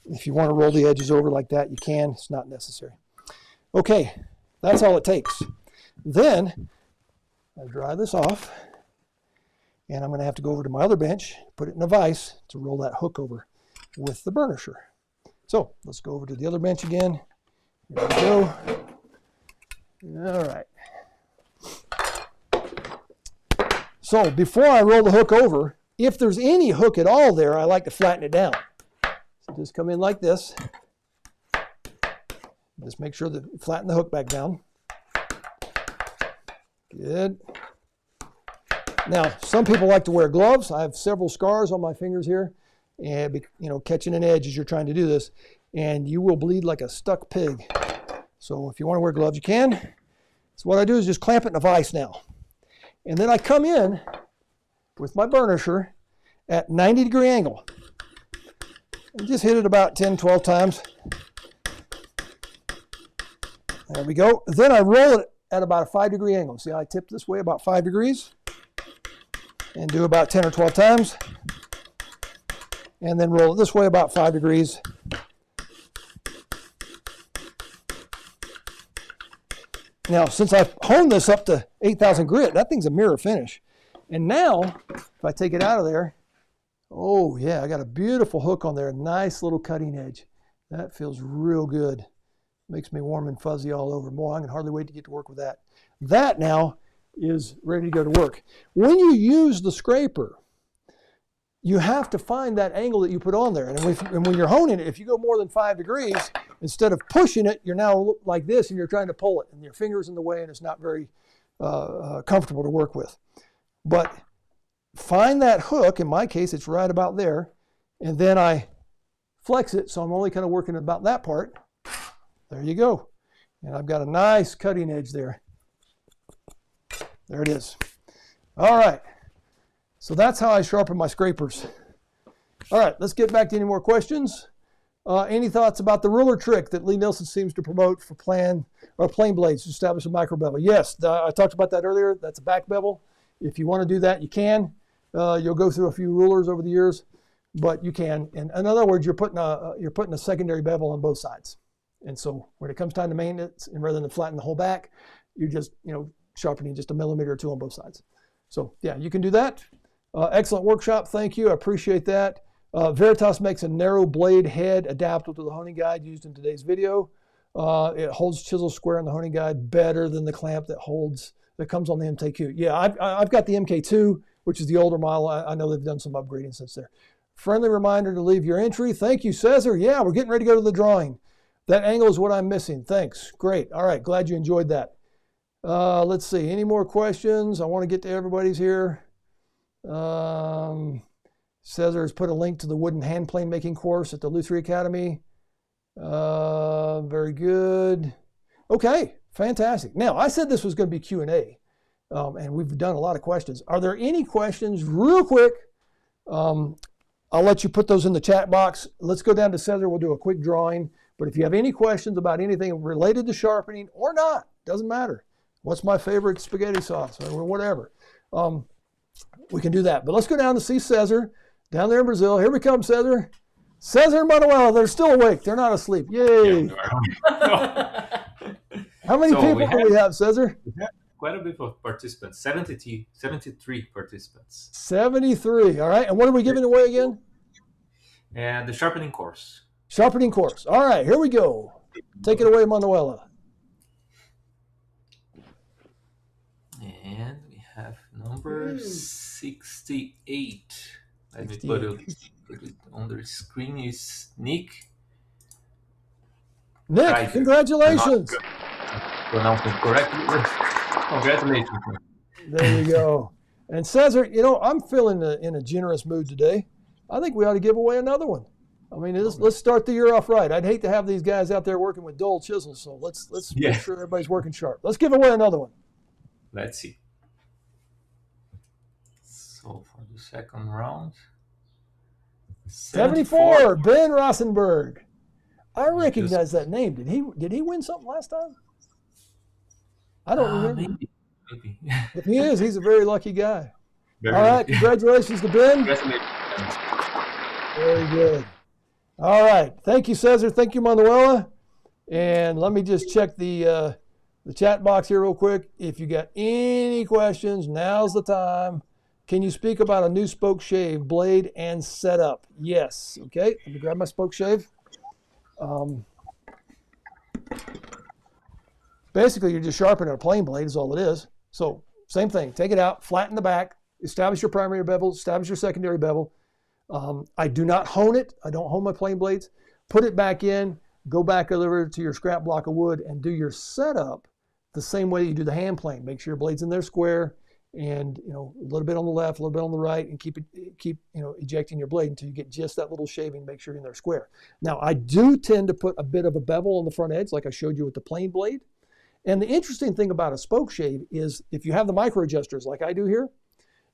If you want to roll the edges over like that, you can. It's not necessary. Okay, that's all it takes. Then I dry this off, and I'm going to have to go over to my other bench, put it in a vise to roll that hook over with the burnisher. So let's go over to the other bench again. Here we go. All right. So before I roll the hook over, if there's any hook at all there, I like to flatten it down. So just come in like this. Just make sure that flatten the hook back down. Good. Now, some people like to wear gloves. I have several scars on my fingers here, and catching an edge as you're trying to do this, and you will bleed like a stuck pig. So if you want to wear gloves, you can. So what I do is just clamp it in a vise now. And then I come in with my burnisher at 90-degree angle. And just hit it about 10, 12 times. There we go. Then I roll it at about a 5-degree angle. See how I tip this way about 5 degrees? And do about 10 or 12 times. And then roll it this way about 5 degrees. Now, since I've honed this up to 8,000 grit, that thing's a mirror finish. And now, if I take it out of there, oh yeah, I got a beautiful hook on there, a nice little cutting edge. That feels real good. Makes me warm and fuzzy all over. Boy, I can hardly wait to get to work with that. That now is ready to go to work. When you use the scraper, you have to find that angle that you put on there. And when you're honing it, if you go more than 5 degrees, instead of pushing it, you're now like this and you're trying to pull it and your finger's in the way and it's not very comfortable to work with. But find that hook, in my case it's right about there, and then I flex it so I'm only kind of working about that part. There you go. And I've got a nice cutting edge there. There it is. All right. So that's how I sharpen my scrapers. All right, let's get back to any more questions. Any thoughts about the ruler trick that Lee Nielsen seems to promote for plain blades to establish a micro bevel? Yes, I talked about that earlier. That's a back bevel. If you want to do that, you can. You'll go through a few rulers over the years, but you can. And in other words, you're putting a secondary bevel on both sides. And so when it comes time to maintenance, and rather than flatten the whole back, you're just sharpening just a millimeter or two on both sides. So yeah, you can do that. Excellent workshop. Thank you. I appreciate that. Veritas makes a narrow blade head adaptable to the honing guide used in today's video. It holds chisel square on the honing guide better than the clamp that comes on the MK2. Yeah, I've got the MK2, which is the older model. I know they've done some upgrading since there. Friendly reminder to leave your entry. Thank you, Cesar. Yeah, we're getting ready to go to the drawing. That angle is what I'm missing. Thanks. Great. All right, glad you enjoyed that. Let's see. Any more questions? I want to get to everybody's here. Cesar has put a link to the wooden hand plane making course at the Lutherie Academy. Very good. Okay, fantastic. Now, I said this was going to be Q&A, and we've done a lot of questions. Are there any questions real quick? I'll let you put those in the chat box. Let's go down to Cesar. We'll do a quick drawing. But if you have any questions about anything related to sharpening or not, doesn't matter. What's my favorite spaghetti sauce or whatever. We can do that. But let's go down to see Cesar down there in Brazil. Here we come, Cesar. Cesar and Manuela, they're still awake. They're not asleep. Yay. How many people do we have, Cesar?
We have quite a bit of participants, 73 participants.
73, all right. And what are we giving away again?
And the sharpening course.
Sharpening course. All right, here we go. Take it away, Manuela.
And we have number 68. Let me put it on the screen. Is Nick.
Nick,
Right.
congratulations.
Pronouncing correctly. Congratulations.
There you go. And Cesar, I'm feeling in a generous mood today. I think we ought to give away another one. I mean, let's start the year off right. I'd hate to have these guys out there working with dull chisels, so let's make sure everybody's working sharp. Let's give away another one.
Let's see. So for the second round,
74, Ben Rosenberg. I recognize that name. Did he win something last time? I don't remember.
Maybe.
If he is, he's a very lucky guy.
Very
All right,
lucky.
congratulations to Ben.
Congratulations.
Very good. All right, thank you, Cesar. Thank you, Manuela. And let me just check the chat box here real quick. If you got any questions, now's the time. Can you speak about a new spoke shave, blade, and setup? Yes. Okay, let me grab my spoke shave. Basically, you're just sharpening a plain blade is all it is. So same thing. Take it out, flatten the back, establish your primary bevel, establish your secondary bevel. I do not hone it. I don't hone my plain blades. Put it back in, go back over to your scrap block of wood and do your setup the same way you do the hand plane. Make sure your blade's in there square and a little bit on the left, a little bit on the right, and keep ejecting your blade until you get just that little shaving. Make sure you're in there square. Now, I do tend to put a bit of a bevel on the front edge like I showed you with the plain blade. And the interesting thing about a spoke shave is if you have the micro adjusters like I do here,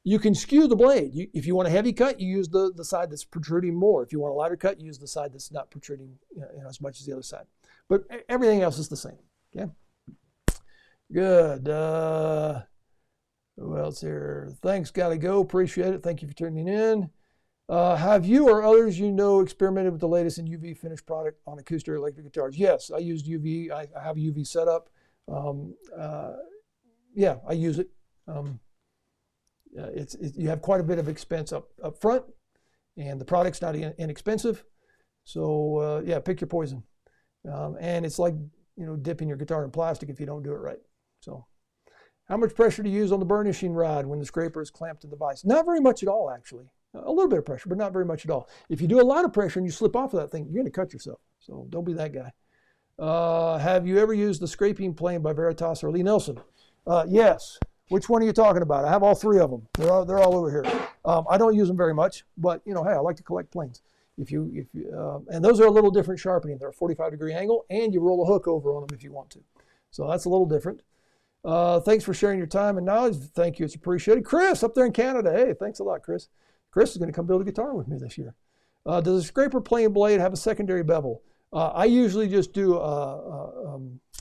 you can skew the blade. If you want a heavy cut, you use the side that's protruding more. If you want a lighter cut, you use the side that's not protruding as much as the other side. But everything else is the same. Okay. Good. Who else here? Thanks, gotta go. Appreciate it. Thank you for tuning in. Have you or others experimented with the latest in UV finished product on acoustic or electric guitars? Yes, I used UV. I have a UV setup. Yeah, I use it. You have quite a bit of expense up front, and the product's not inexpensive. So yeah, pick your poison. And it's like dipping your guitar in plastic if you don't do it right. So, how much pressure to use on the burnishing rod when the scraper is clamped to the vise? Not very much at all, actually. A little bit of pressure, but not very much at all. If you do a lot of pressure and you slip off of that thing, you're going to cut yourself. So don't be that guy. Have you ever used the scraping plane by Veritas or Lee Nielsen? Yes. Which one are you talking about? I have all three of them. They're all over here. I don't use them very much, but hey, I like to collect planes. And those are a little different sharpening. They're a 45-degree angle, and you roll a hook over on them if you want to. So that's a little different. Thanks for sharing your time and knowledge. Thank you. It's appreciated. Chris up there in Canada. Hey, thanks a lot, Chris. Chris is going to come build a guitar with me this year. Does a scraper plain blade have a secondary bevel? I usually just do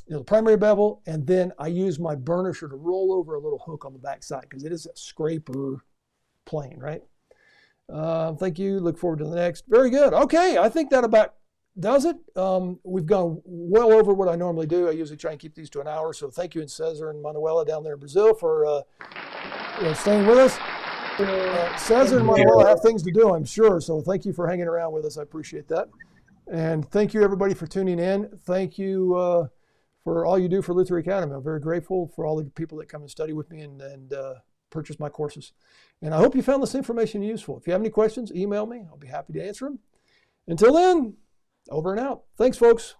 the primary bevel, and then I use my burnisher to roll over a little hook on the back side because it is a scraper plane, right? Thank you. Look forward to the next. Very good. Okay, I think that about does it. We've gone well over what I normally do. I usually try and keep these to an hour. So thank you, and Cesar and Manuela down there in Brazil for staying with us. Cesar and Manuela have things to do, I'm sure. So thank you for hanging around with us. I appreciate that. And thank you, everybody, for tuning in. Thank you for all you do for Luther Academy. I'm very grateful for all the people that come and study with me and purchase my courses. And I hope you found this information useful. If you have any questions, email me. I'll be happy to answer them. Until then, over and out. Thanks, folks.